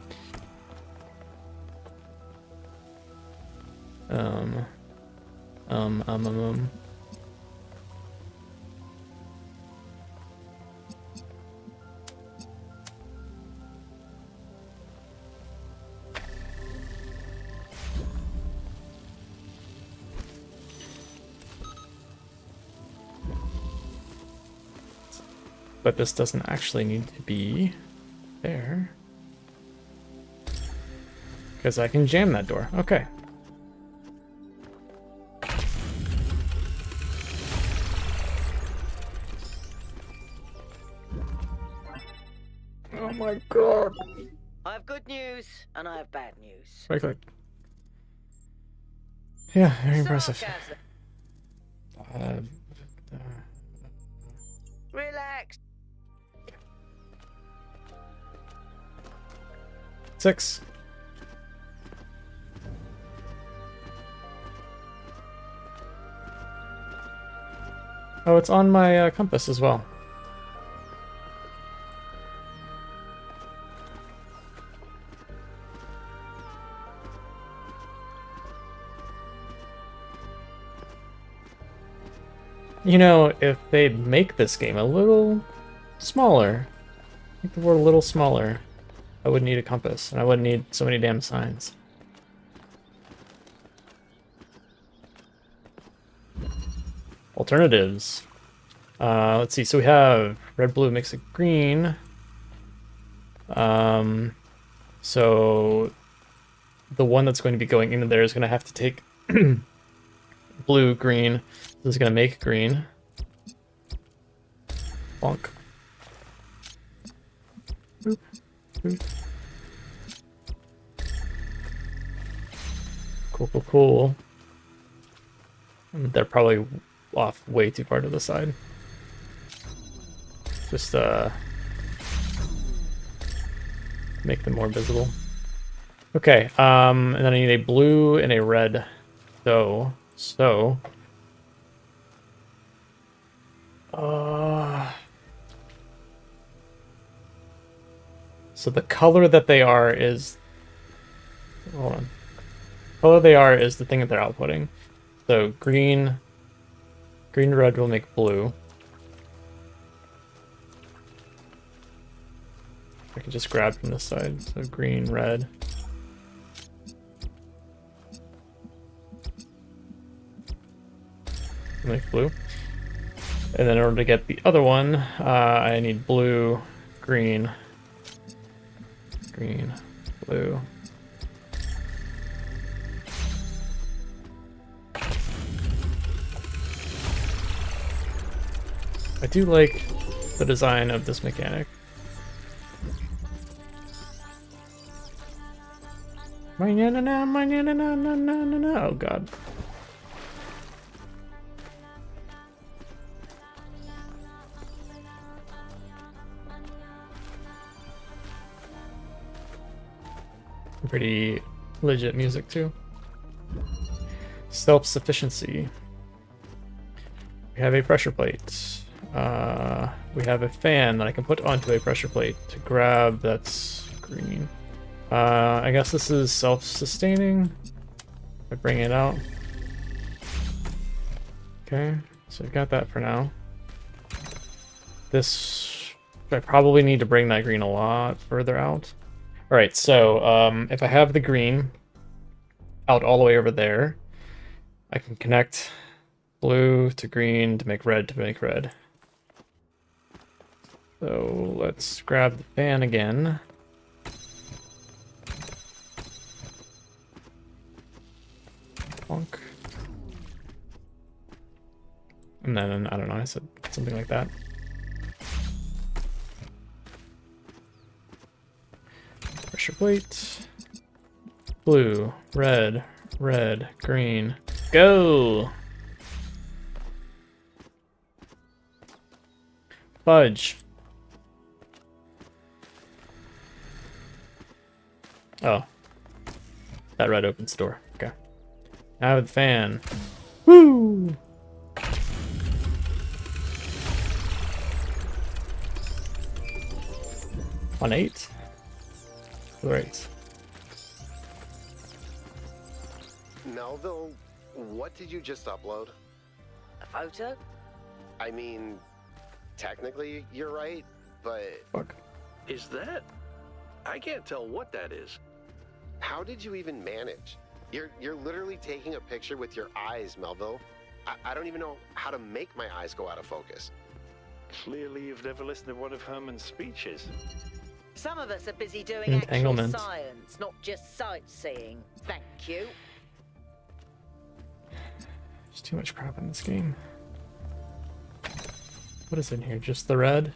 But this doesn't actually need to be there. Because I can jam that door. Okay. Oh my god. I have good news and I have bad news. Right click. Yeah, very impressive. Relax. 6. Oh, it's on my compass as well. You know, if they'd make this game a little smaller, make the world a little smaller, I wouldn't need a compass, and I wouldn't need so many damn signs. Alternatives. Let's see, so we have red, blue makes it green. So the one that's going to be going into there is going to have to take blue, green. This is going to make green. Bonk. Boop. Boop. Cool, cool, cool. And they're probably off way too far to the side. Just make them more visible. Okay, and then I need a blue and a red. So the color that they are is, hold on. The color they are is the thing that they're outputting. So green, red will make blue. I can just grab from this side. So green, red. Make blue. And then in order to get the other one, I need blue, green, blue. I do like the design of this mechanic. Oh god. Pretty legit music too. Self-Sufficiency. We have a pressure plate. We have a fan that I can put onto a pressure plate to grab. That's green. I guess this is self-sustaining. I bring it out. Okay, so I've got that for now. This, I probably need to bring that green a lot further out. All right, so if I have the green out all the way over there, I can connect blue to green to make red to make red. So let's grab the fan again. Bonk. And then, I don't know, I said something like that. Pressure plate. Blue, red, green. Go! Fudge. Oh. That red opens the door. Okay. Now with the fan. Woo! On 8. Great. Melville, what did you just upload? A photo? I mean, technically you're right, but... Fuck. Is that? I can't tell what that is. How did you even manage? You're literally taking a picture with your eyes, Melville. I don't even know how to make my eyes go out of focus. Clearly you've never listened to one of Herman's speeches. Some of us are busy doing Entanglement. actual science, not just sightseeing. Thank you. There's too much crap in this game. What is in here? Just the red?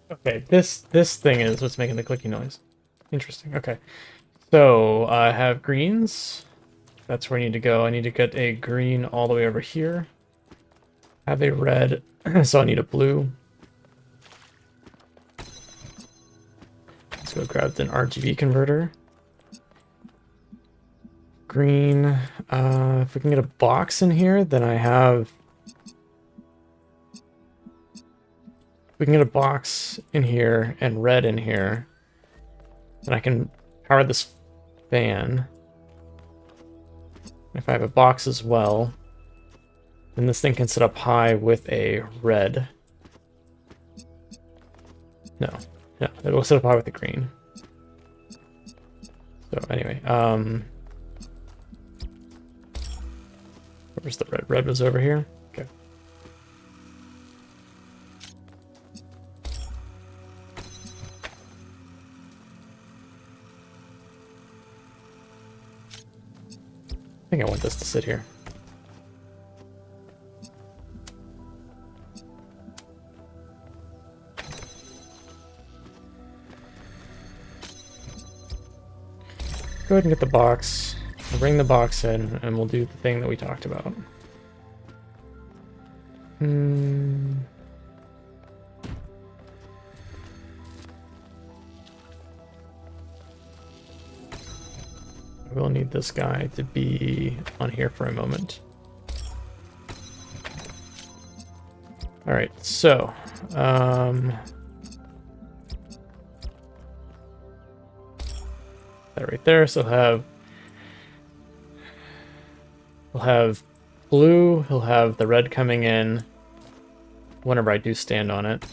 Okay, this thing is what's making the clicky noise. Interesting. Okay. So I have greens. That's where I need to go. I need to get a green all the way over here. I have a red, so I need a blue. Let's go grab an RGB converter. Green. If we can get a box in here, then I have... We can get a box in here and red in here. Then I can power this fan. If I have a box as well, then this thing can sit up high with a red. No, it will sit up high with the green. So anyway, where's the red? Red was over here. Okay. I think I want this to sit here. Go ahead and get the box. We'll bring the box in, and we'll do the thing that we talked about. We'll need this guy to be on here for a moment. Alright, so... that right there, so he'll have blue, he'll have the red coming in whenever I do stand on it.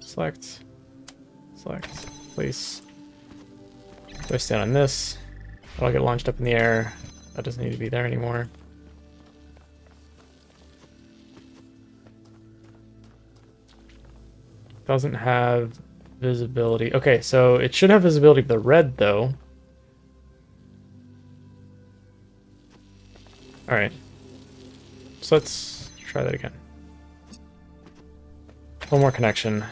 Select, place. So I stand on this, I'll get launched up in the air. That doesn't need to be there anymore. Doesn't have visibility. Okay, so it should have visibility of the red, though. Alright. So let's try that again. One more connection.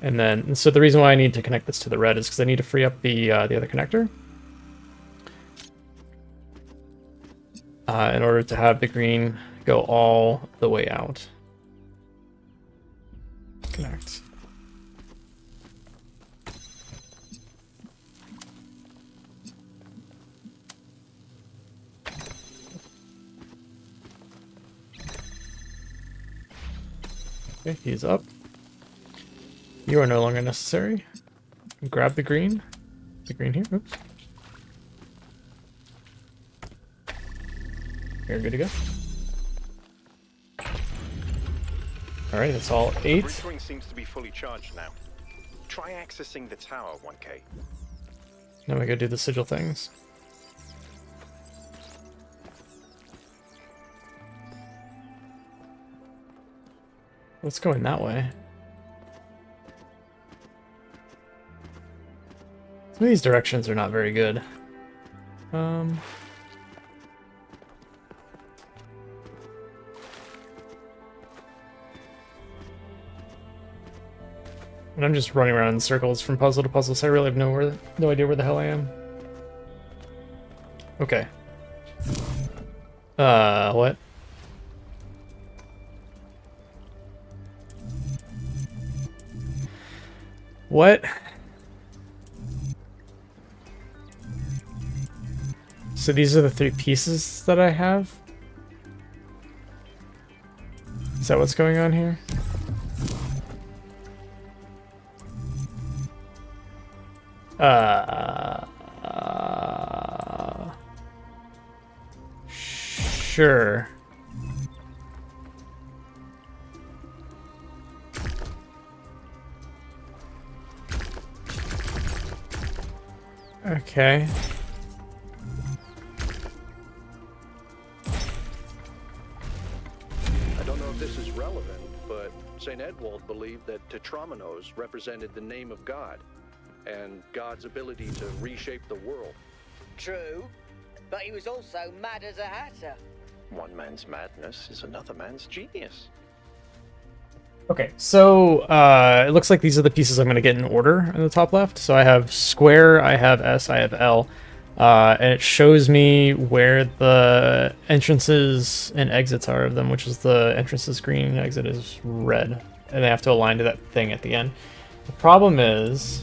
And then, so the reason why I need to connect this to the red is because I need to free up the other connector. In order to have the green go all the way out. Connect. Okay, he's up. You are no longer necessary. Grab the green. The green here. Oops. You're good to go. Alright, that's all 8. Bridge ring seems to be fully charged now. Try accessing the tower, 1K. Now we gotta do the sigil things. Let's go in that way. Some of these directions are not very good. And I'm just running around in circles from puzzle to puzzle, so I really have no idea where the hell I am. Okay. What? What? So these are the 3 pieces that I have? Is that what's going on here? Sure. Okay. I don't know if this is relevant, but St. Edwald believed that Tetramenos represented the name of God and God's ability to reshape the world. True, but he was also mad as a hatter. One man's madness is another man's genius. Okay, so it looks like these are the pieces I'm going to get in order in the top left. So I have square, I have S, I have L, and it shows me where the entrances and exits are of them, which is the entrance is green, exit is red, and they have to align to that thing at the end. The problem is...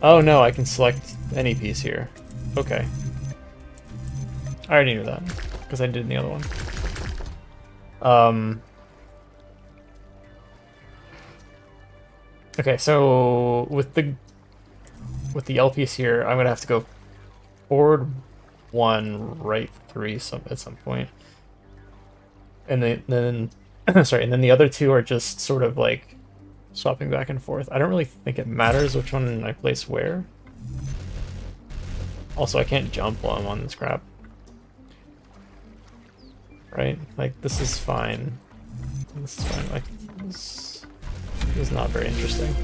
Oh no, I can select any piece here. Okay. I already knew that, because I did in the other one. Okay, so with the L piece here, I'm gonna have to go forward 1, right 3 at some point, and then sorry, and then the other 2 are just sort of like swapping back and forth. I don't really think it matters which one I place where. Also, I can't jump while I'm on this crap. Right? Like, this is fine. This is fine. Like, this is not very interesting.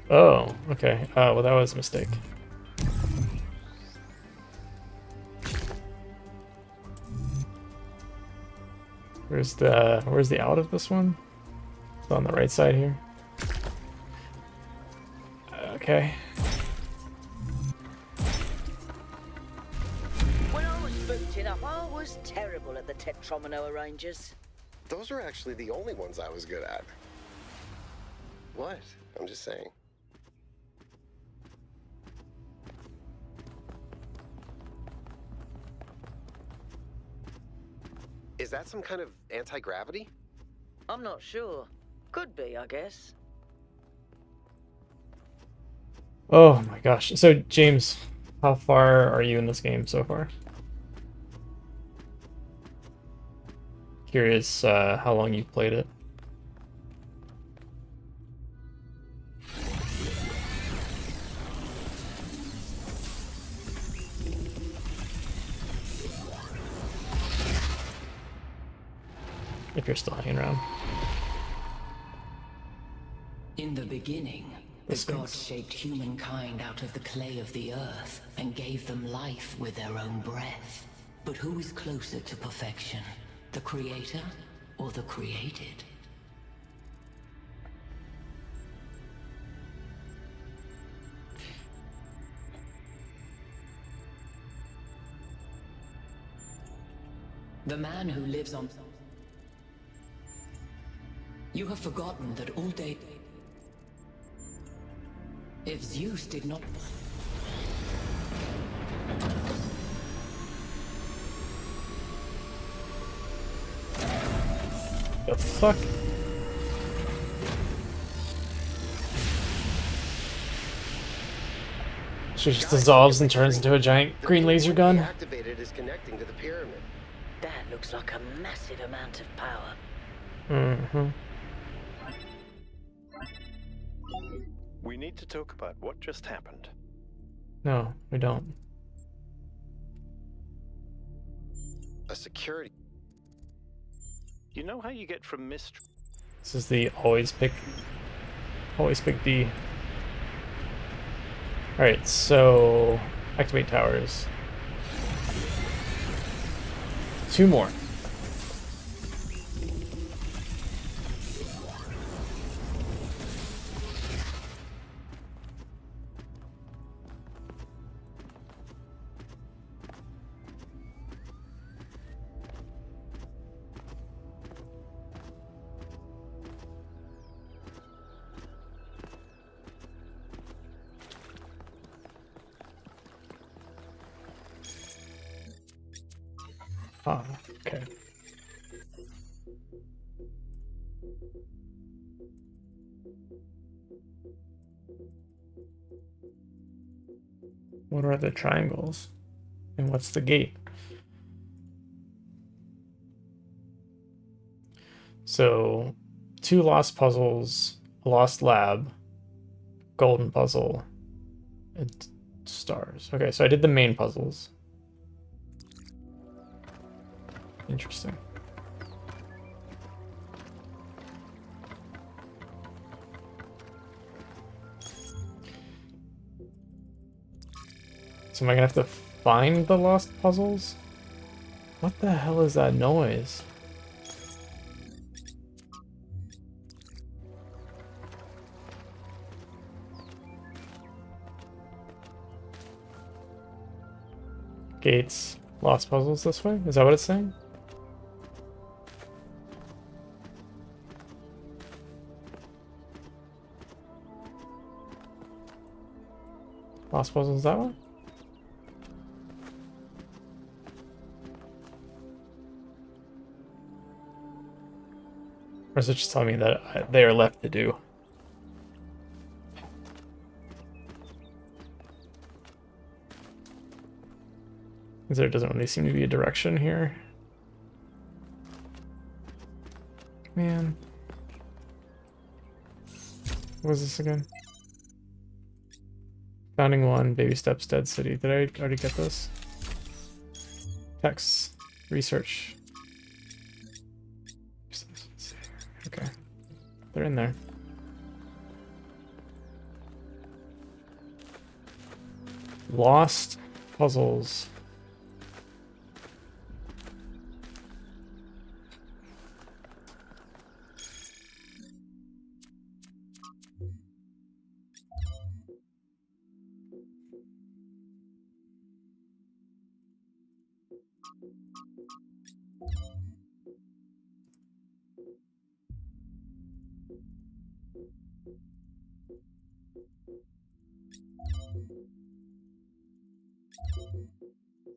Oh, okay. Well, that was a mistake. Where's the out of this one? It's on the right side here. Okay. When I was booted up, I was terrible at the Tetromino arrangers. Those are actually the only ones I was good at. What? I'm just saying. Is that some kind of anti-gravity? I'm not sure. Could be, I guess. Oh my gosh. So, James, how far are you in this game so far? Curious how long you've played it. If you're still hanging around. In the beginning, the gods shaped humankind out of the clay of the earth and gave them life with their own breath. But who is closer to perfection, the creator or the created? The man who lives on... You have forgotten that all day... If Zeus did not... The fuck? She just dissolves and turns into a giant green laser gun. Activated is connecting to the pyramid. That looks like a massive amount of power. Mm-hmm. We need to talk about what just happened. No, we don't. A security. You know how you get from mystery? This is the always pick D. Alright, so activate towers. 2 more. Ah, okay. What are the triangles? And what's the gate? So, 2 lost puzzles, a lost lab, golden puzzle, and stars. Okay, so I did the main puzzles. Interesting. So am I gonna have to find the lost puzzles? What the hell is that noise? Gates, lost puzzles this way? Is that what it's saying? Lost puzzles that way? Or is it just telling me that they are left to do? Because there doesn't really seem to be a direction here. Man. What was this again? Founding 1, Baby Steps, Dead City. Did I already get this? Text. Research. Okay. They're in there. Lost puzzles.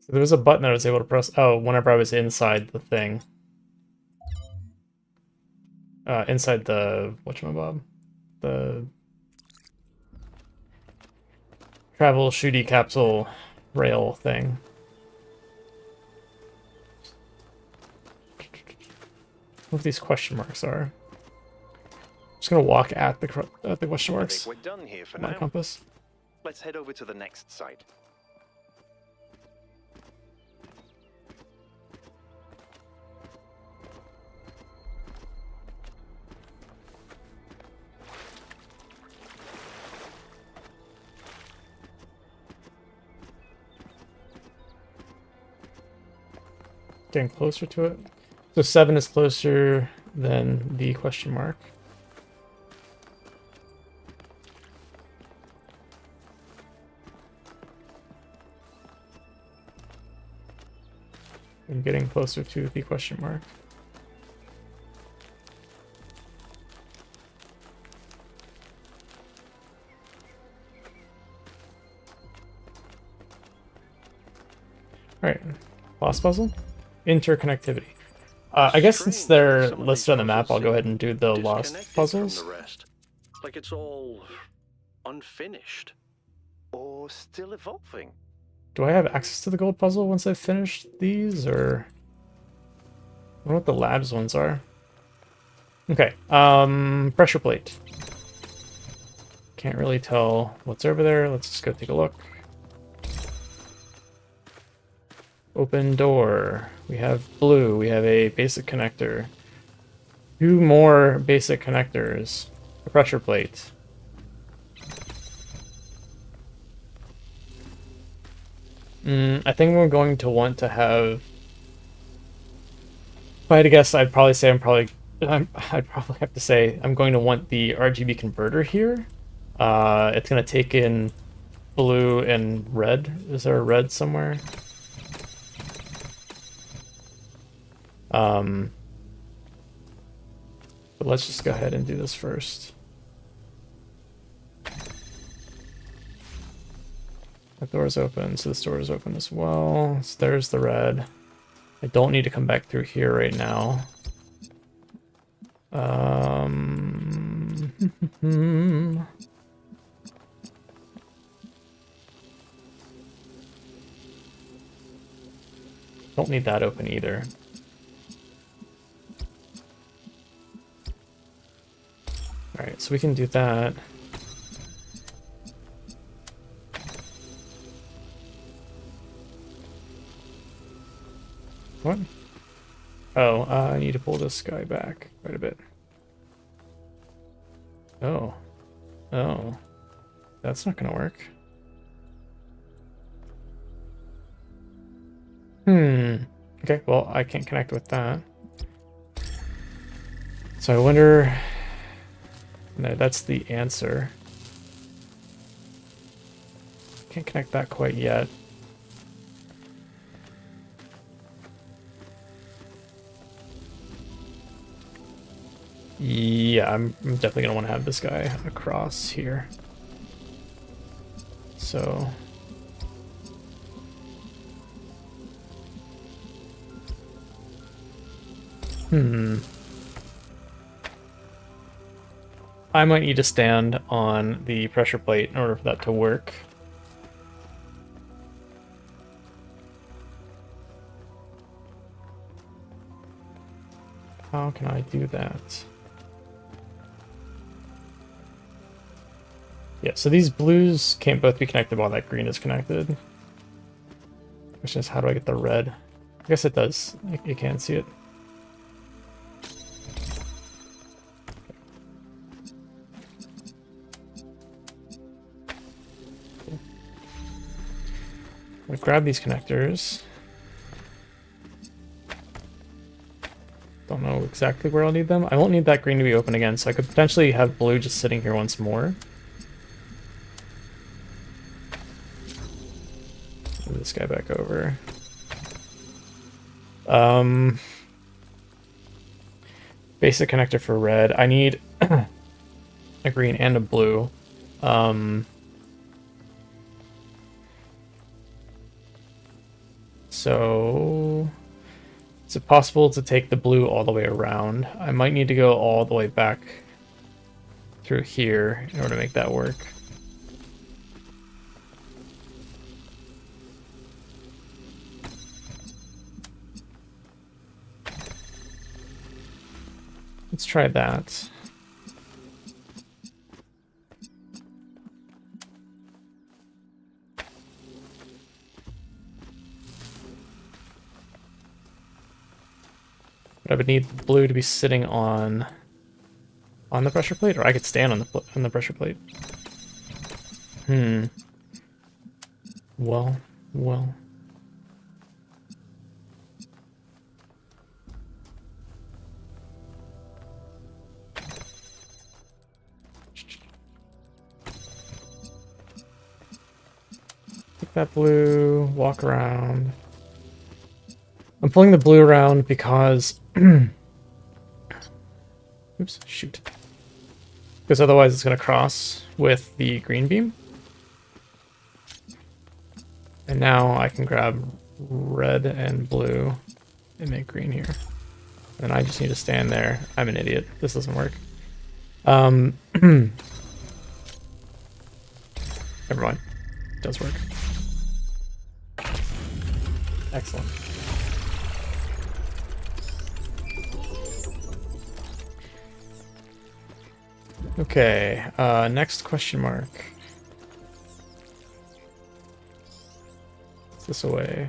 So there was a button that I was able to press. Oh, whenever I was inside the thing. Inside the whatchamabob? The travel shooty capsule rail thing. What these question marks are. I'm just gonna walk at the question marks. I think we're done here for My now. compass. Let's head over to the next site. Getting closer to it. So 7 is closer than the question mark. I'm getting closer to the question mark. Alright, lost puzzle? Interconnectivity. I guess since they're listed on the map, I'll go ahead and do the lost puzzles. From the rest. Like it's all unfinished. Or still evolving. Do I have access to the gold puzzle once I've finished these, or... I wonder what the labs ones are. Okay, pressure plate. Can't really tell what's over there. Let's just go take a look. Open door. We have blue. We have a basic connector. 2 more basic connectors. A pressure plate. I think we're going to want to have... If I had to guess, I'd probably have to say I'm going to want the RGB converter here. It's going to take in blue and red. Is there a red somewhere? But let's just go ahead and do this first. That door is open, so this door is open as well. So there's the red. I don't need to come back through here right now. Don't need that open either. Alright, so we can do that. What? Oh, I need to pull this guy back quite a bit. Oh. Oh. That's not gonna work. Okay, well, I can't connect with that. So I wonder... No, that's the answer. Can't connect that quite yet. Yeah, I'm definitely gonna want to have this guy across here. So... I might need to stand on the pressure plate in order for that to work. How can I do that? Yeah, so these blues can't both be connected while that green is connected. Question is, how do I get the red? I guess it does. You can see it. I'm gonna grab these connectors. Don't know exactly where I'll need them. I won't need that green to be open again, so I could potentially have blue just sitting here once more. Move this guy back over. Basic connector for red. I need a green and a blue. So, is it possible to take the blue all the way around? I might need to go all the way back through here in order to make that work. Let's try that. But I would need the blue to be sitting on the pressure plate, or I could stand on the pressure plate. Well. Take that blue, walk around. I'm pulling the blue around because... Oops, shoot. Because otherwise it's going to cross with the green beam. And now I can grab red and blue and make green here. And I just need to stand there. I'm an idiot. This doesn't work. Never mind. It does work. Excellent. Okay, next question mark. Is this away?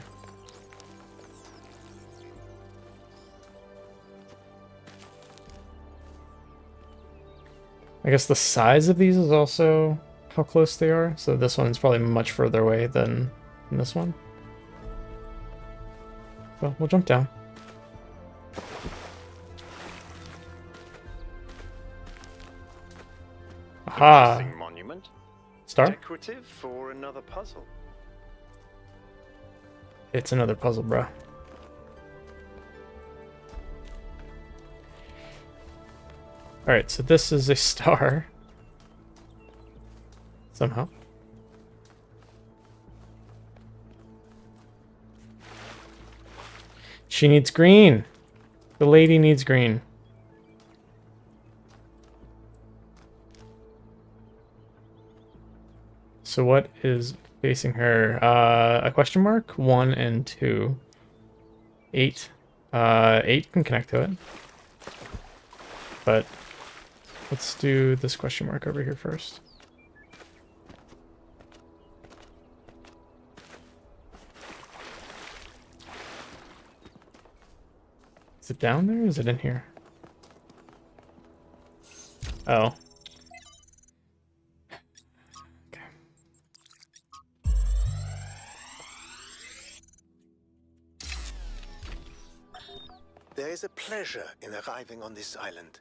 I guess the size of these is also how close they are. So this one's probably much further away than this one. Well, we'll jump down. Aha! Monument. Star? Decorative for another puzzle. It's another puzzle, bro. Alright, so this is a star. Somehow. She needs green. The lady needs green. So what is facing her? A question mark? 1 and 2. 8. 8 can connect to it. But let's do this question mark over here first. Is it down there or is it in here? Oh. There is a pleasure in arriving on this island.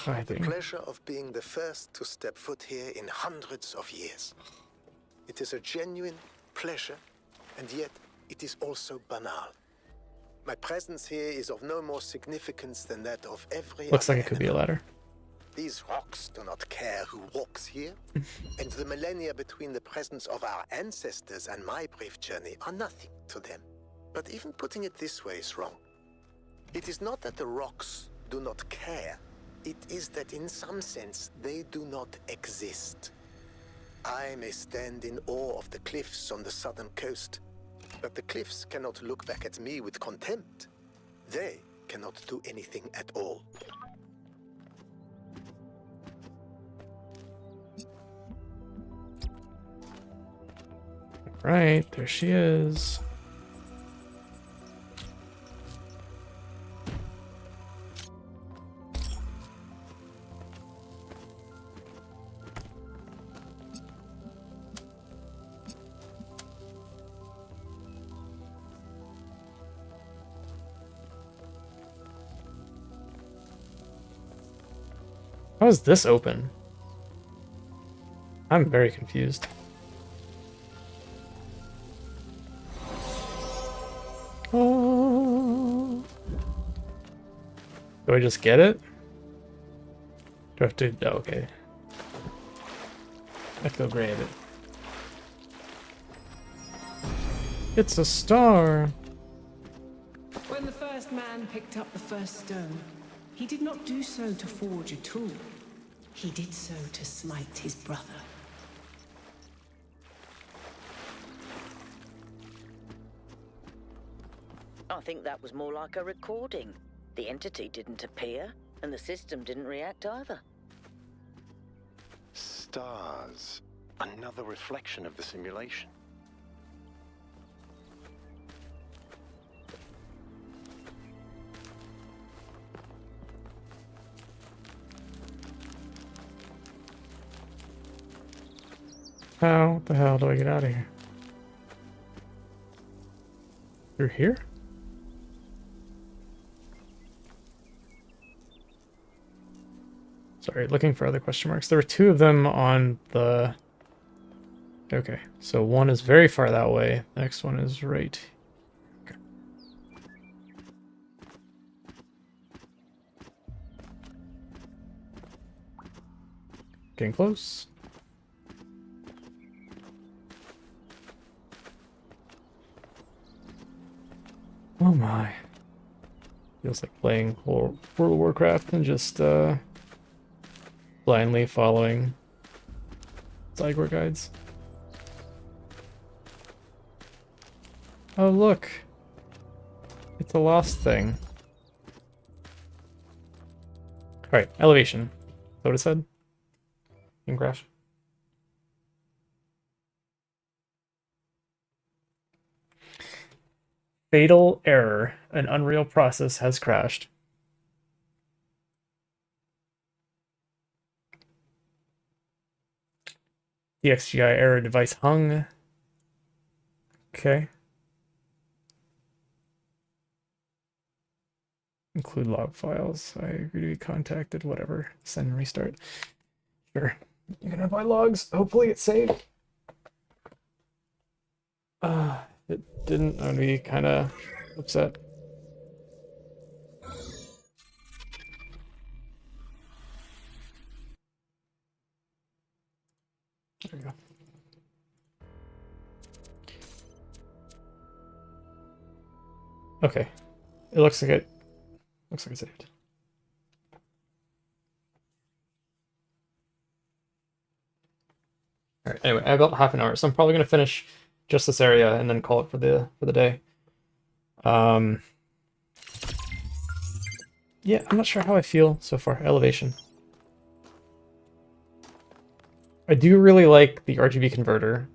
I The think. pleasure of being the first to step foot here in hundreds of years. It is a genuine pleasure, and yet it is also banal. My presence here is of no more significance than that of every Looks other like it could be a ladder. These rocks do not care who walks here, and the millennia between the presence of our ancestors and my brief journey are nothing to them. But even putting it this way is wrong. It is not that the rocks do not care. It is that in some sense they do not exist. I may stand in awe of the cliffs on the southern coast, but the cliffs cannot look back at me with contempt. They cannot do anything at all. Right, there she is. How is this open? I'm very confused. Oh. Do I just get it? Do I have to? Oh, okay. I have to go grab it. It's a star. When the first man picked up the first stone, he did not do so to forge a tool. He did so to smite his brother. I think that was more like a recording. The entity didn't appear, and the system didn't react either. Stars. Another reflection of the simulation. How the hell do I get out of here? Through here? Sorry, looking for other question marks. There were two of them on the... Okay, so one is very far that way. The next one is right. Okay. Getting close. Oh my. Feels like playing World of Warcraft and just blindly following Zygor guides. Oh look! It's a lost thing. Alright, elevation. Is that what it said? In crash. Fatal error. An Unreal process has crashed. The XGI error device hung. Okay. Include log files. I agree to be contacted. Whatever. Send and restart. Sure. You can have my logs. Hopefully it's saved. It didn't. I'd be kind of upset. There we go. Okay. It looks like it. Looks like it's saved. All right. Anyway, I have about half an hour, so I'm probably gonna finish just this area and then call it for the day. Yeah, I'm not sure how I feel so far. Elevation. I do really like the RGB converter.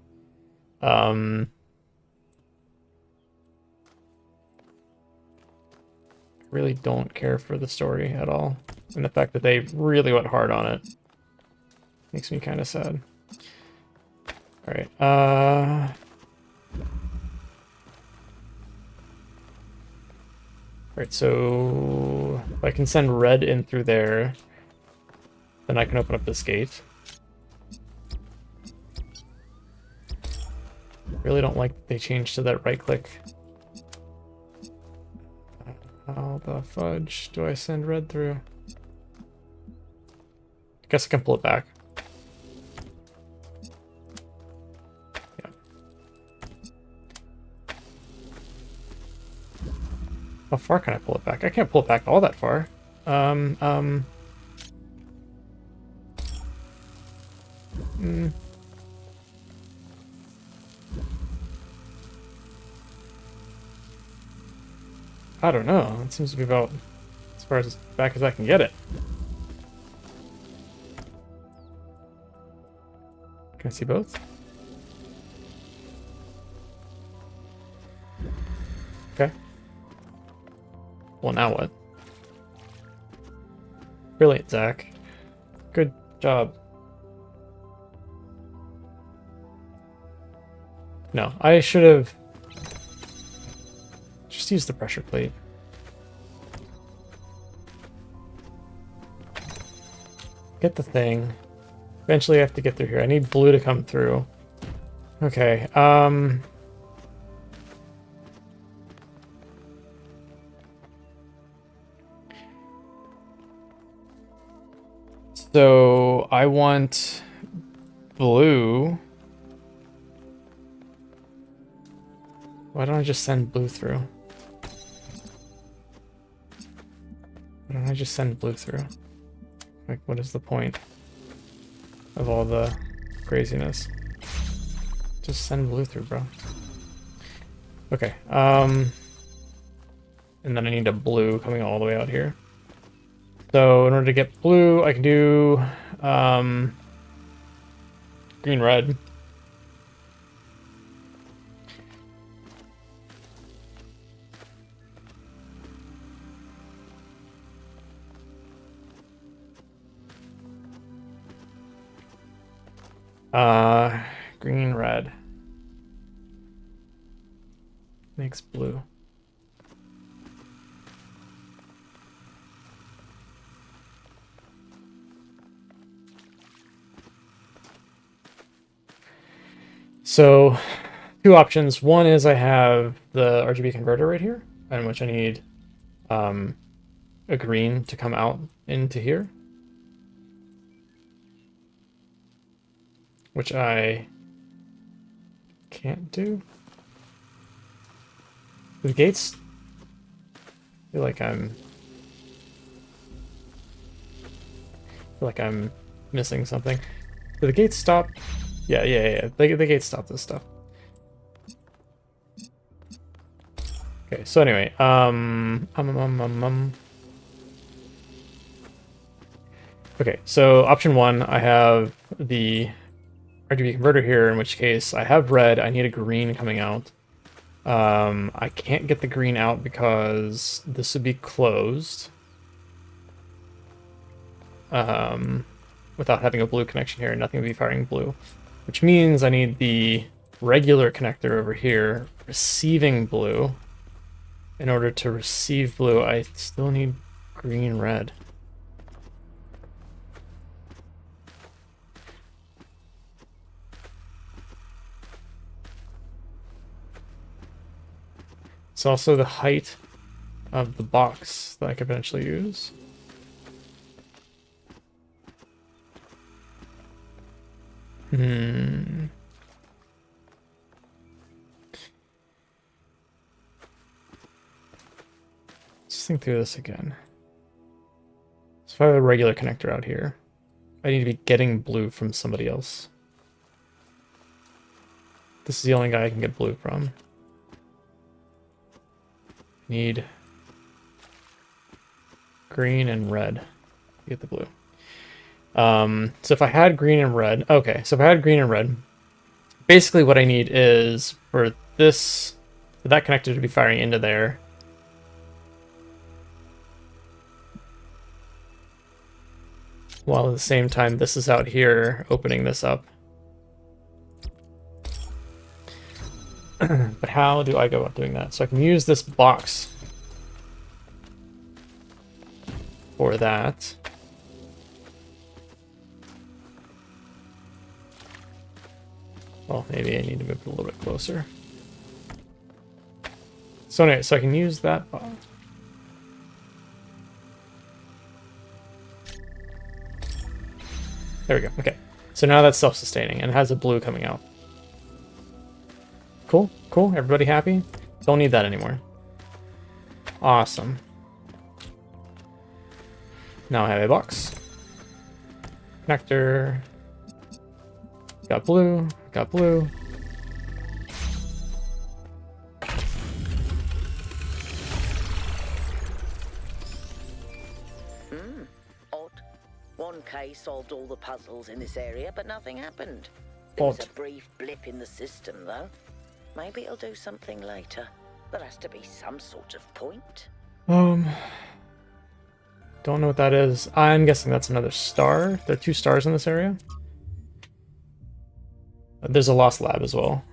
Really don't care for the story at all, and the fact that they really went hard on it makes me kind of sad. All right. Alright, so if I can send red in through there, then I can open up this gate. Really don't like they changed to that right click. How the fudge do I send red through? I guess I can pull it back. Yeah. How far can I pull it back? I can't pull it back all that far. I don't know. It seems to be about as far as back as I can get it. Can I see both? Okay. Well, now what? Brilliant, Zach. Good job. No, I should have just used the pressure plate. Get the thing. Eventually I have to get through here. I need blue to come through. Okay, so I want blue. Why don't I just send blue through? Why don't I just send blue through? Like, what is the point of all the craziness? Just send blue through, bro. Okay, and then I need a blue coming all the way out here. So in order to get blue, I can do green, red. Green, red. Makes blue. So, two options. One is I have the RGB converter right here, in which I need a green to come out into here, which I can't do. The gates feel like I'm missing something. Do the gates stop? Yeah. The gates stop this stuff. Okay, so anyway, okay, so option one, I have the RGB converter here, in which case I have red, I need a green coming out. I can't get the green out because this would be closed. Without having a blue connection here, nothing would be firing blue. Which means I need the regular connector over here receiving blue. In order to receive blue, I still need green, red. It's also the height of the box that I could eventually use. Let's think through this again. So if I have a regular connector out here, I need to be getting blue from somebody else. This is the only guy I can get blue from. Need green and red to get the blue. So if I had green and red, okay, so if I had green and red, basically what I need is for that connector to be firing into there. While at the same time, this is out here opening this up. But how do I go about doing that? So I can use this box for that. Well, maybe I need to move it a little bit closer. So anyway, so I can use that bot. There we go. Okay. So now that's self-sustaining and has a blue coming out. Cool. Cool. Everybody happy? Don't need that anymore. Awesome. Now I have a box. Connector. Got blue. Got blue. Odd. 1K solved all the puzzles in this area, but nothing happened. There was a brief blip in the system, though. Maybe it'll do something later. There has to be some sort of point. Don't know what that is. I'm guessing that's another star. There are 2 stars in this area. There's a lost lab as well.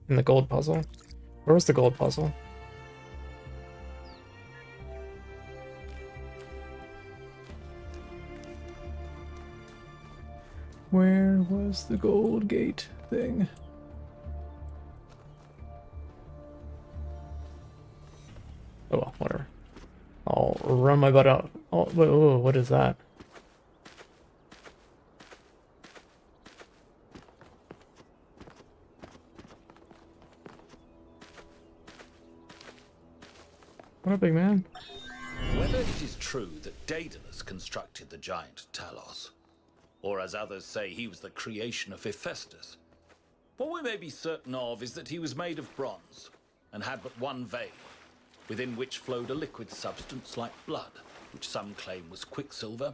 In the gold puzzle. Where was the gold puzzle? Where was the gold gate thing? Oh well, whatever. I'll run my butt out. Oh, whoa, what is that? What a big man. Whether it is true that Daedalus constructed the giant Talos, or as others say he was the creation of Hephaestus, what we may be certain of is that he was made of bronze and had but one vein, within which flowed a liquid substance like blood, which some claim was quicksilver,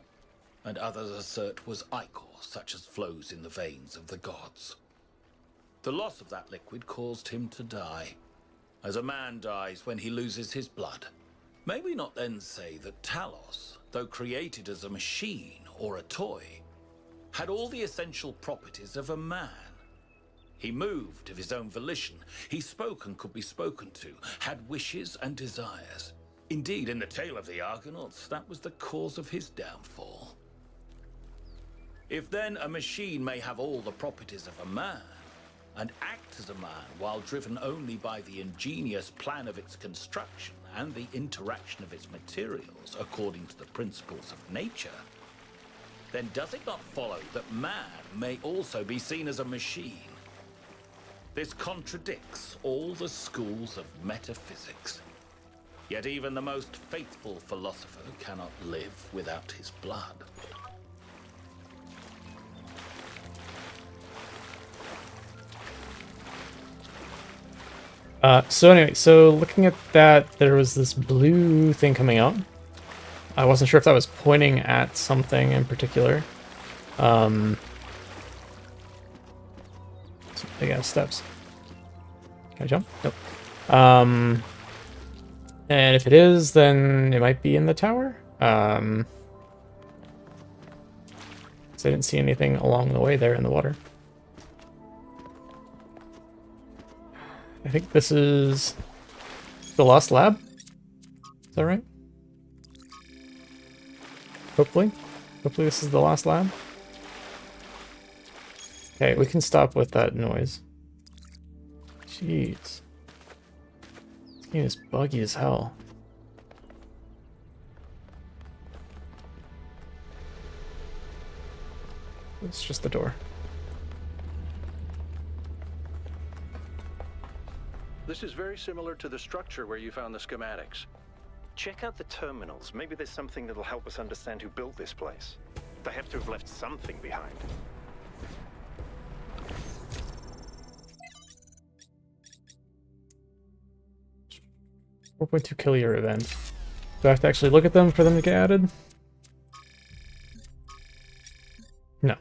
and others assert was ichor, such as flows in the veins of the gods. The loss of that liquid caused him to die, as a man dies when he loses his blood. May we not then say that Talos, though created as a machine or a toy, had all the essential properties of a man? He moved of his own volition. He spoke and could be spoken to, had wishes and desires. Indeed, in the tale of the Argonauts, that was the cause of his downfall. If then a machine may have all the properties of a man, and act as a man while driven only by the ingenious plan of its construction and the interaction of its materials according to the principles of nature, then does it not follow that man may also be seen as a machine? This contradicts all the schools of metaphysics. Yet even the most faithful philosopher cannot live without his blood. So anyway, so looking at that, there was this blue thing coming out. I wasn't sure if that was pointing at something in particular. Big ass steps. Can I jump? Nope. And if it is, then it might be in the tower. So I didn't see anything along the way there in the water. I think this is the Lost Lab. Is that right? Hopefully. Hopefully this is the Lost Lab. Okay, we can stop with that noise. Jeez. This game is buggy as hell. It's just the door. This is very similar to the structure where you found the schematics. Check out the terminals. Maybe there's something that'll help us understand who built this place. They have to have left something behind. 4.2 kill your event. Do I have to actually look at them for them to get added? No.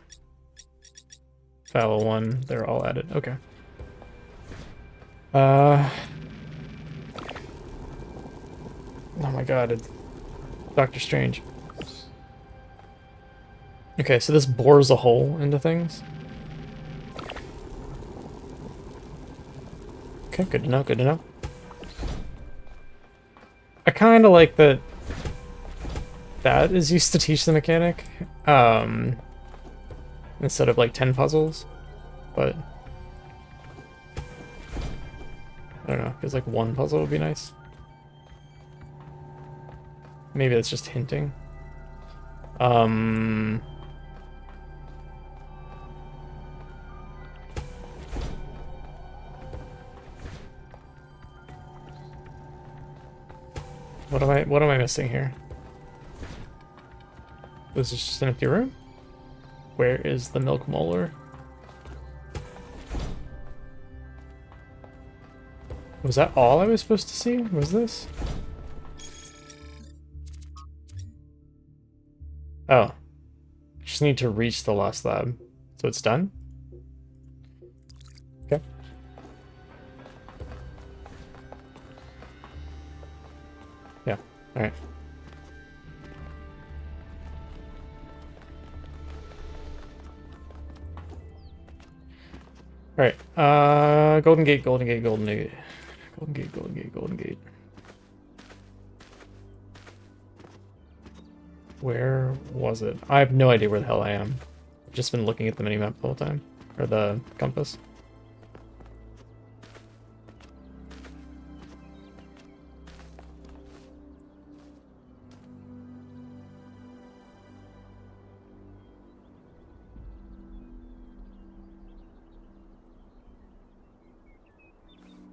Fallow 1, they're all added. Okay. Oh my god, it's Doctor Strange. Okay, so this bores a hole into things. Okay, good to know, good to know. I kind of like that that is used to teach the mechanic, instead of like 10 puzzles, but I don't know, because like one puzzle would be nice. Maybe that's just hinting. What am I missing here? This is just an empty room? Where is the milk molar? Was that all I was supposed to see? Was this? Oh. I just need to reach the last lab. So it's done? Okay. Yeah, alright. Alright, Golden Gate, Golden Gate, Golden Gate. Golden Gate, Golden Gate, Golden Gate. Where was it? I have no idea where the hell I am. I've just been looking at the minimap the whole time. Or the compass.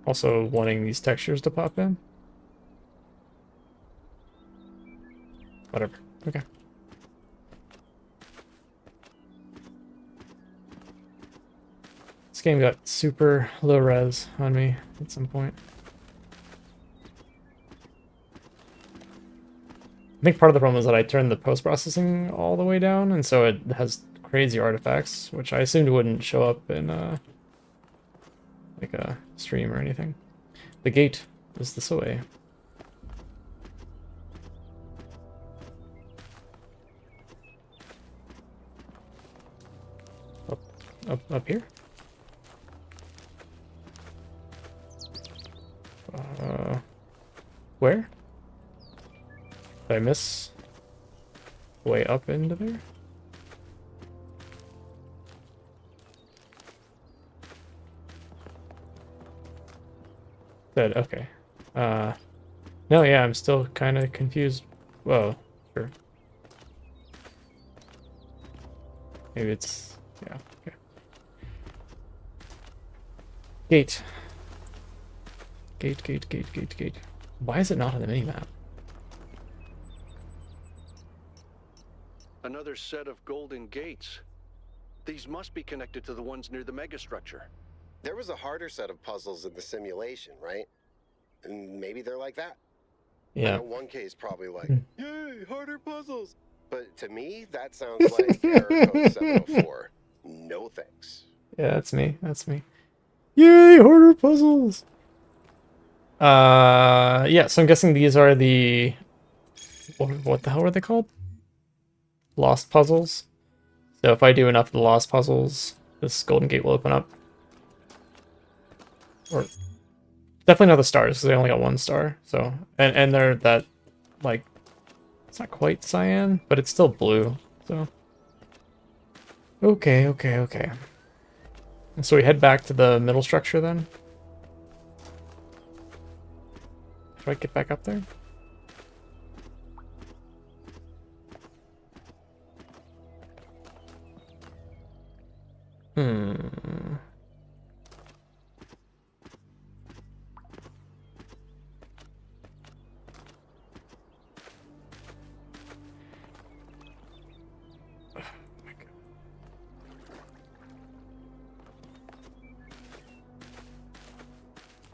Also wanting these textures to pop in. Whatever. Okay. This game got super low res on me at some point. I think part of the problem is that I turned the post-processing all the way down, and so it has crazy artifacts, which I assumed wouldn't show up in like a stream or anything. The gate is this way. Up here? Where? Did I miss way up into there? Good, okay. No, yeah, I'm still kind of confused. Whoa, sure. Maybe it's, yeah, okay. Gate. Gate, gate, gate, gate, gate. Why is it not on the minimap? Another set of golden gates. These must be connected to the ones near the megastructure. There was a harder set of puzzles in the simulation, right? And maybe they're like that. Yeah. I know 1K is probably like, yay, harder puzzles. But to me, that sounds like error code 704. No thanks. Yeah, that's me. That's me. Yay, harder puzzles! Yeah, so I'm guessing these are the... What the hell were they called? Lost puzzles. So if I do enough of the lost puzzles, this golden gate will open up. Or definitely not the stars, because they only got 1 star. So and they're that, like, it's not quite cyan, but it's still blue. So okay, okay, okay. And so we head back to the middle structure then. Do I get back up there?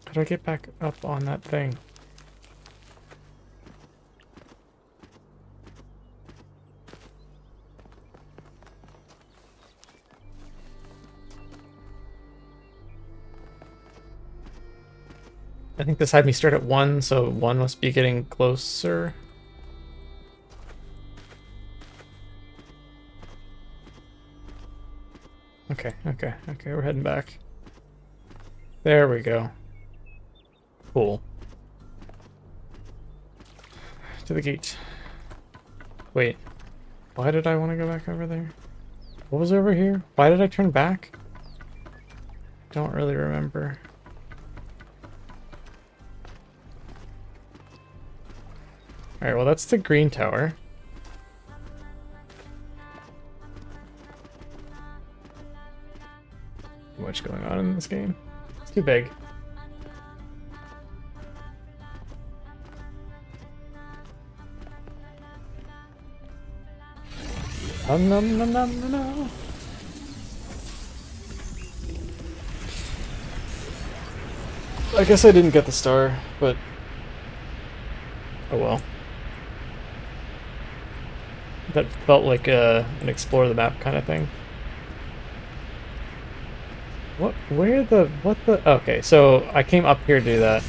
How do I get back up on that thing? I think this had me start at 1, so 1 must be getting closer. Okay, okay, okay, we're heading back. There we go. Cool. To the gate. Wait. Why did I want to go back over there? What was over here? Why did I turn back? Don't really remember. Alright, well that's the green tower. Too much going on in this game. It's too big. No. I guess I didn't get the star, but oh well. That felt like an explore the map kind of thing. What the okay, so I came up here to do that.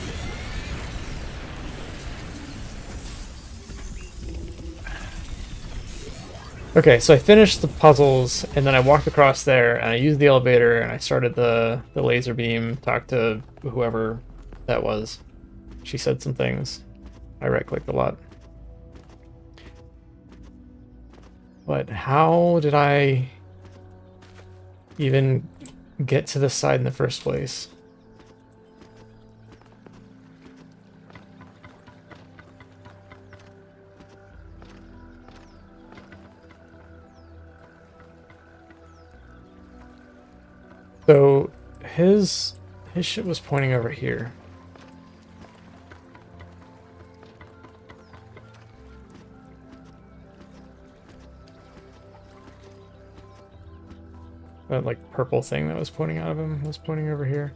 Okay, so I finished the puzzles, and then I walked across there, and I used the elevator, and I started the laser beam, talked to whoever that was. She said some things. I right-clicked a lot. But how did I even get to this side in the first place? So his shit was pointing over here. That like purple thing that was pointing out of him was pointing over here.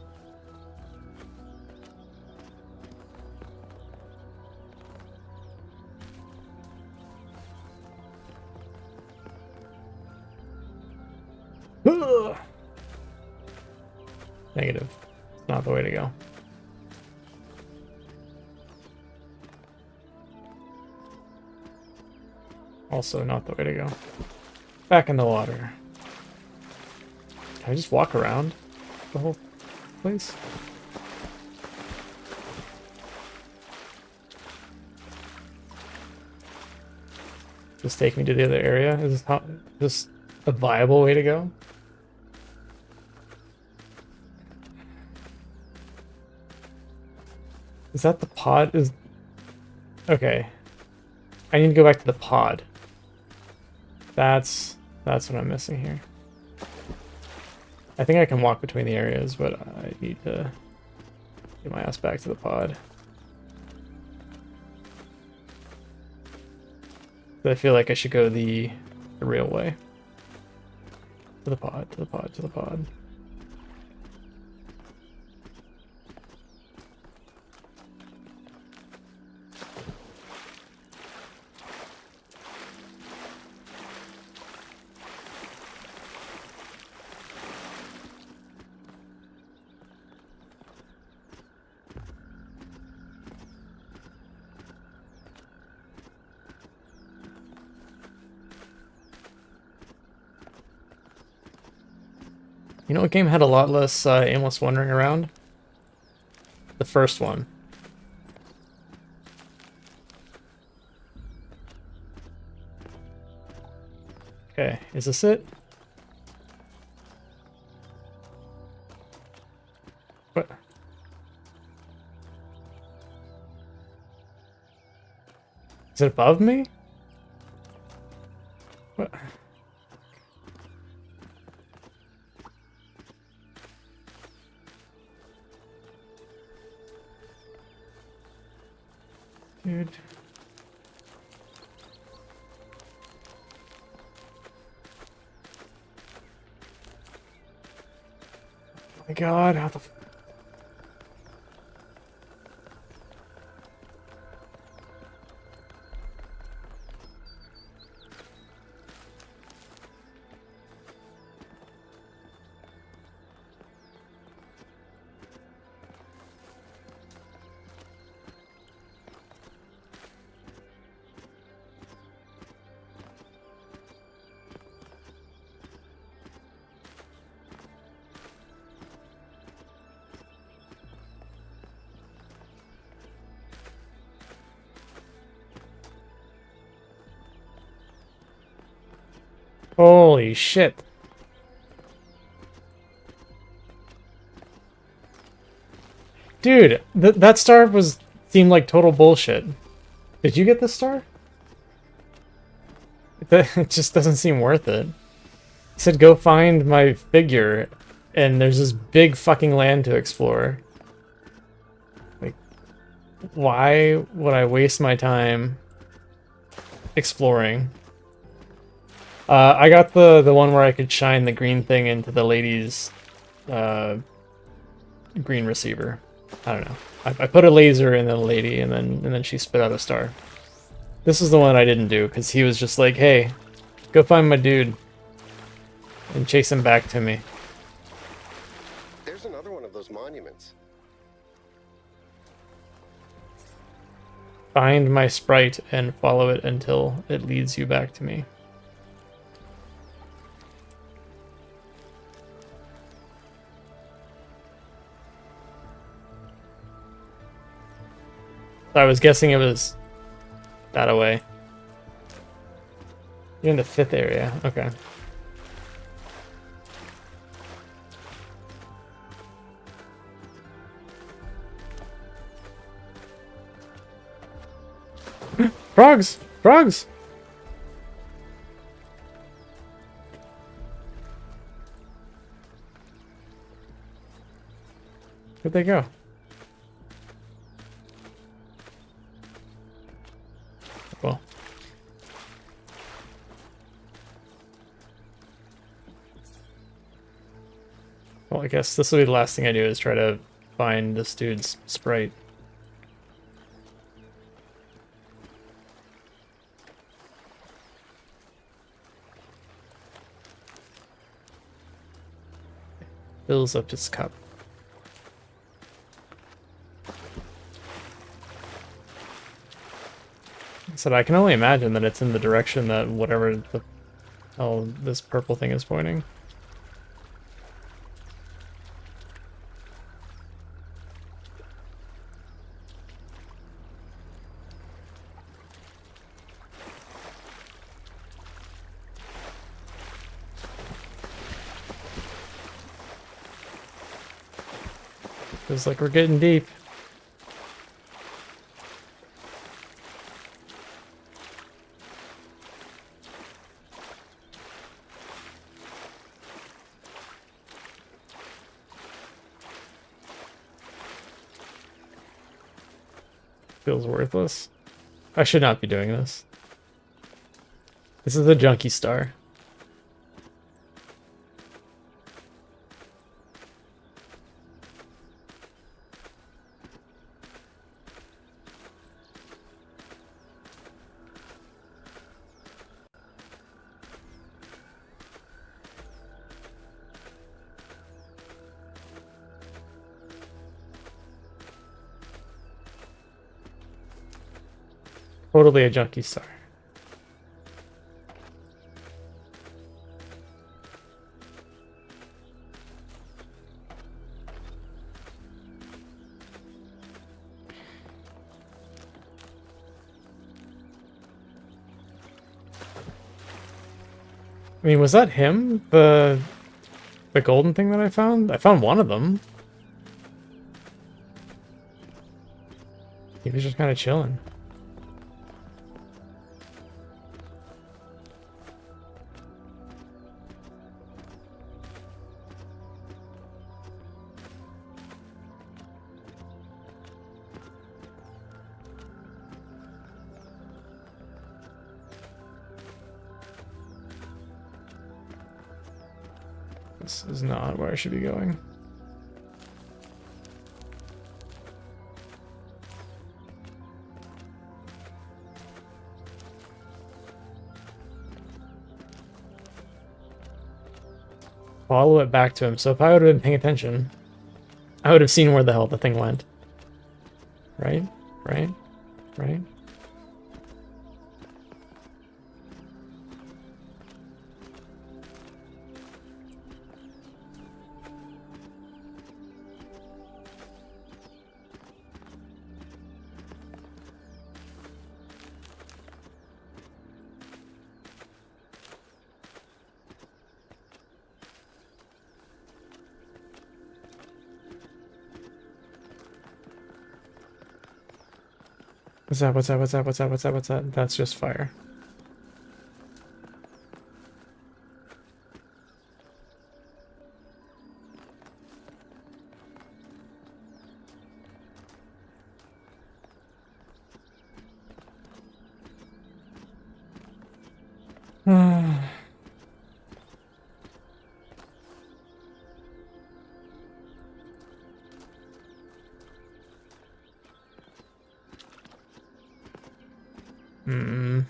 Ugh. Negative. It's not the way to go. Also not the way to go. Back in the water. Can I just walk around the whole place? Just take me to the other area? Is this a viable way to go? Is that the pod? Okay. I need to go back to the pod. That's what I'm missing here. I think I can walk between the areas, but I need to get my ass back to the pod. But I feel like I should go the real way. To the pod, to the pod, to the pod. You know what game had a lot less aimless wandering around? The first one. Okay, is this it? What? Is it above me? What? Dude. Oh my god, how the Holy shit. Dude, that star seemed like total bullshit. Did you get this star? It just doesn't seem worth it. It said go find my figure, and there's this big fucking land to explore. Like, why would I waste my time exploring? I got the one where I could shine the green thing into the lady's green receiver. I don't know. I put a laser in the lady, and then she spit out a star. This is the one I didn't do, because he was just like, hey, go find my dude and chase him back to me. There's another one of those monuments. Find my sprite and follow it until it leads you back to me. I was guessing it was that away. You're in the 5th area. Okay. Frogs! Frogs! Where'd they go? Well. Well, I guess this will be the last thing I do is try to find this dude's sprite. Fills up his cup. So I can only imagine that it's in the direction that whatever the hell this purple thing is pointing. Feels like we're getting deep. Feels worthless. I should not be doing this. This is a junkie star. Totally a junkie star. I mean, was that him? The golden thing that I found? I found one of them. He was just kind of chilling. This is not where I should be going. Follow it back to him. So if I would have been paying attention, I would have seen where the hell the thing went. Right? Right? Right? What's that? What's that? What's that? What's that? What's that? What's that? That's just fire.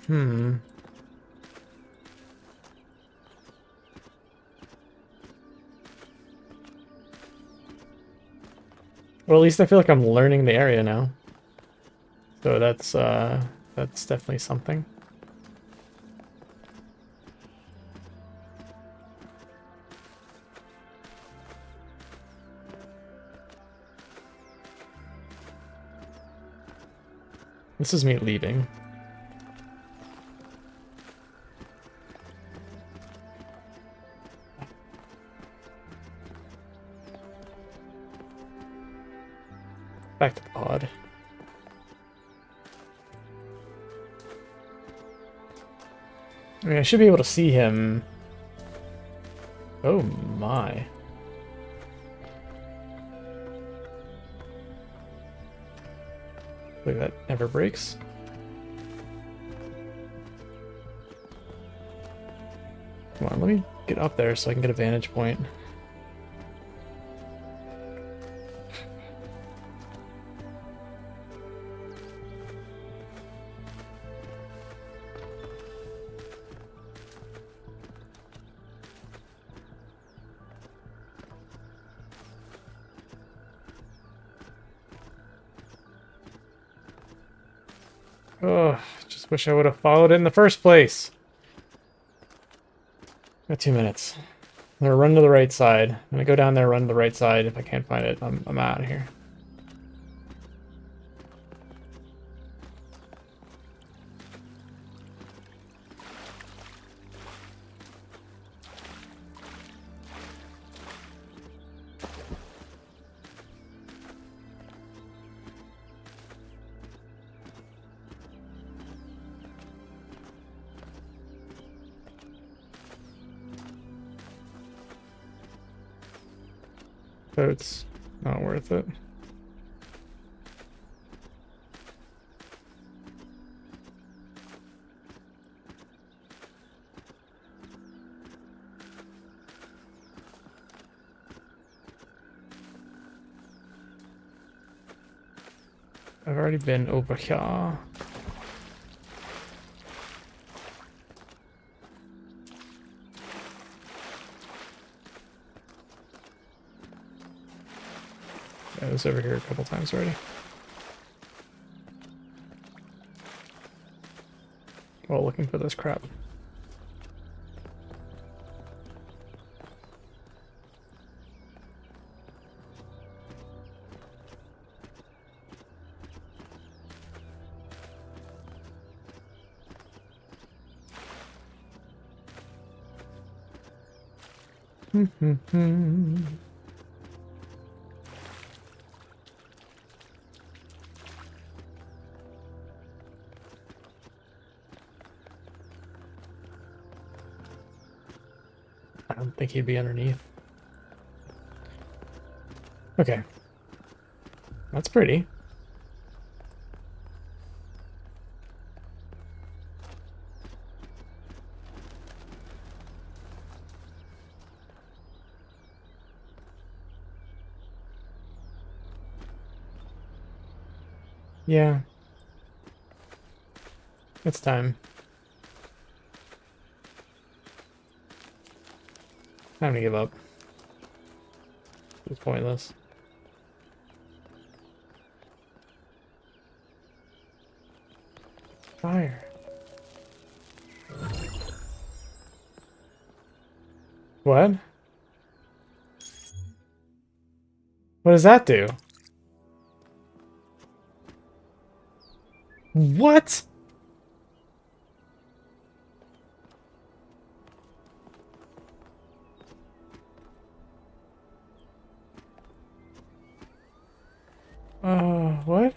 Hmm. Well, at least I feel like I'm learning the area now. So that's definitely something. This is me leaving. Back to the pod. I mean, I should be able to see him. Oh my. Hopefully that never breaks. Come on, let me get up there so I can get a vantage point. Oh, just wish I would have followed it in the first place. Got 2 minutes. I'm gonna run to the right side. I'm gonna go down there, run to the right side. If I can't find it, I'm out of here. So it's not worth it. I've already been over here. I was over here a couple times already. While looking for this crap. I don't think he'd be underneath. Okay. That's pretty. Yeah. It's time. Time to give up. It's pointless. Fire. What? What does that do? What? What?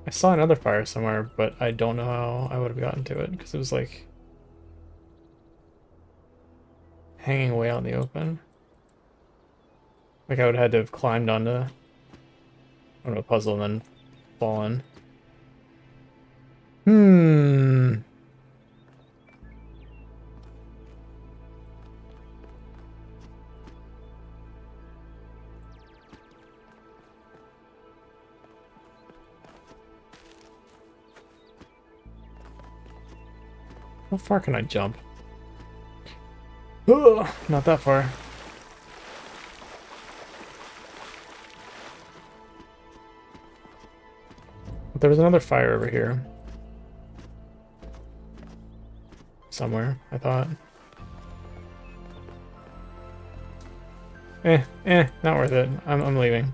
I saw another fire somewhere, but I don't know how I would have gotten to it, because it was like hanging way out in the open. Like I would have had to have climbed onto a puzzle and then fallen. How far can I jump? Oh, not that far. But there was another fire over here. Somewhere, I thought. Not worth it. I'm leaving.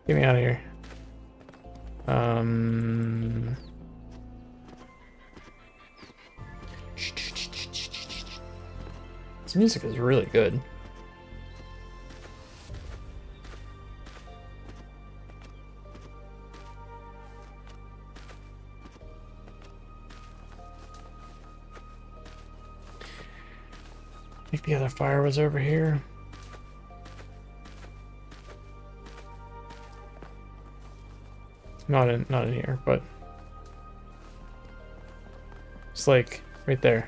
Get me out of here. This music is really good. I think the other fire was over here. Not in here, but it's like right there.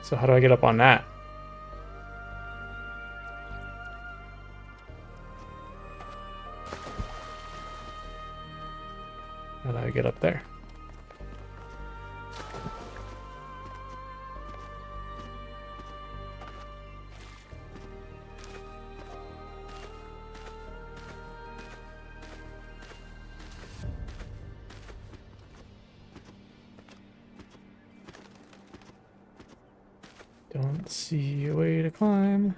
So how do I get up on that? How do I get up there? Don't see a way to climb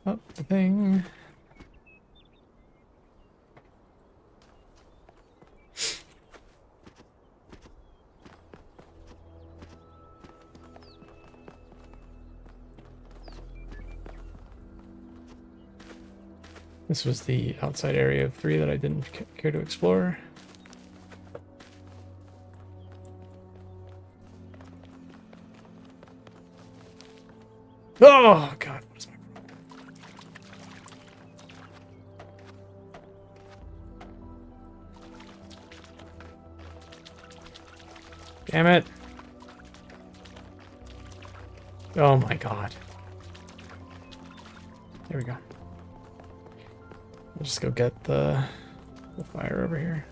up the thing. This was the outside area of 3 that I didn't care to explore. Oh god, what is my problem? Damn it. Oh my god. There we go. We'll just go get the fire over here.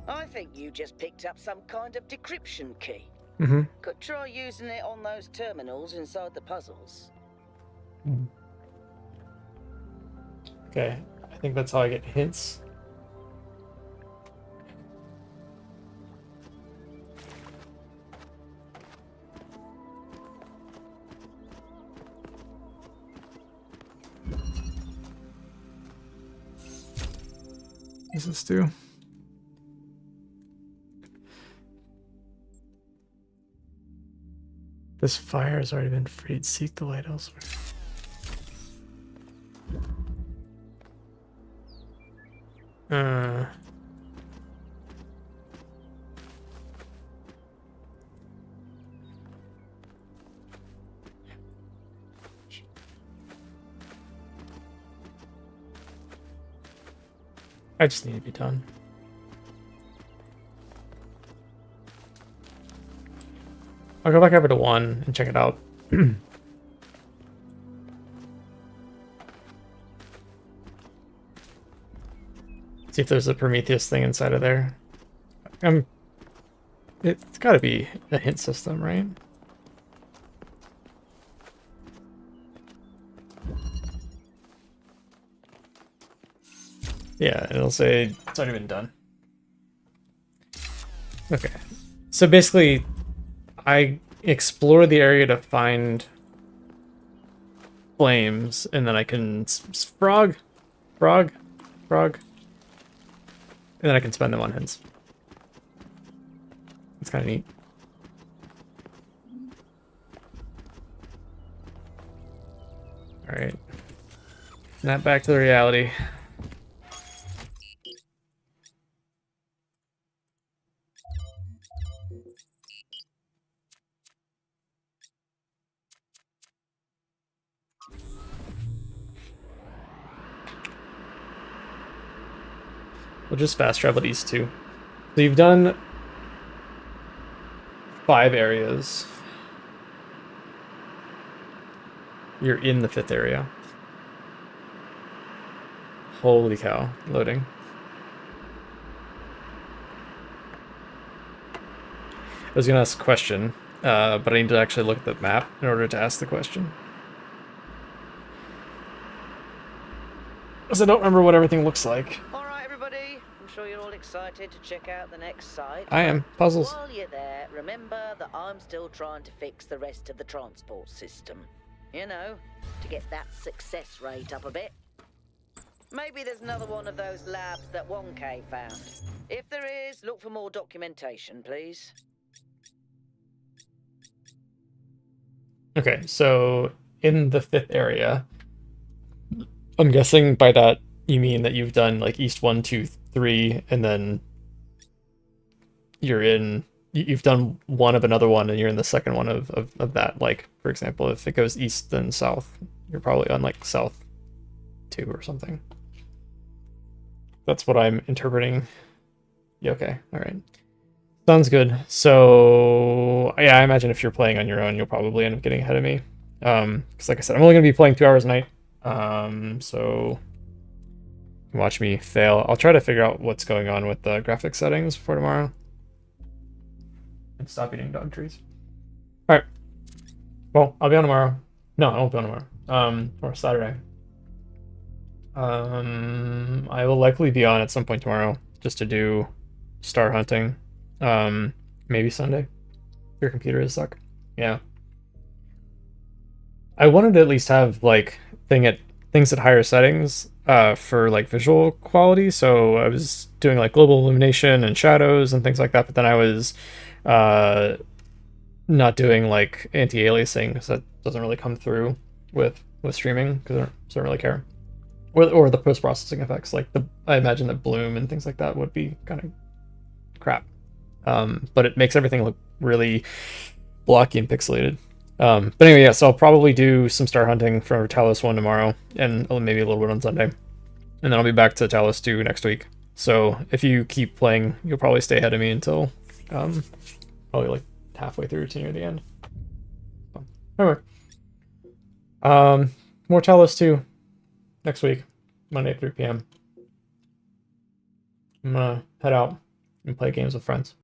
I think you just picked up some kind of decryption key. Mm-hmm. Could try using it on those terminals inside the puzzles. Okay, I think that's how I get hints. What does this do? This fire has already been freed. Seek the light elsewhere. I just need to be done. I'll go back over to 1 and check it out. See if there's a Prometheus thing inside of there. It's got to be a hint system, right? Yeah, it'll say it's already been done. Okay. So basically, I explore the area to find flames, and then I can frog, and then I can spend them on hints. It's kind of neat. Alright. Snap back to the reality. We'll just fast travel east too. So you've done 5 areas. You're in the 5th area. Holy cow, loading. I was gonna ask a question, but I need to actually look at the map in order to ask the question. Because I don't remember what everything looks like. Alright, everybody. I'm sure you're all excited to check out the next site. I am. Puzzles. While you're there, remember that I'm still trying to fix the rest of the transport system. You know, to get that success rate up a bit. Maybe there's another one of those labs that 1K found. If there is, look for more documentation, please. Okay, so in the 5th area, I'm guessing by that you mean that you've done like East 1, 2, 3, and then you've done one of another one and you're in the second one of that. Like, for example, if it goes east then south, you're probably on like South 2 or something. That's what I'm interpreting. Yeah, okay, alright. Sounds good. So, yeah, I imagine if you're playing on your own, you'll probably end up getting ahead of me. Because like I said, I'm only going to be playing 2 hours a night. So watch me fail. I'll try to figure out what's going on with the graphic settings for tomorrow. And stop eating dog trees. Alright. Well, I'll be on tomorrow. No, I won't be on tomorrow. Or Saturday. I will likely be on at some point tomorrow just to do star hunting. Maybe Sunday. Your computer is suck. Yeah. I wanted to at least have like things at higher settings for like visual quality. So I was doing like global illumination and shadows and things like that, but then I was not doing like anti-aliasing because that doesn't really come through with streaming because I don't really care. Or the post-processing effects, like I imagine that bloom and things like that would be kind of crap. But it makes everything look really blocky and pixelated. But anyway, yeah, so I'll probably do some star hunting for Talos 1 tomorrow, and maybe a little bit on Sunday. And then I'll be back to Talos 2 next week. So if you keep playing, you'll probably stay ahead of me until probably like halfway through to near the end. So, anyway. More Talos 2 next week, Monday at 3 p.m. I'm gonna head out and play games with friends.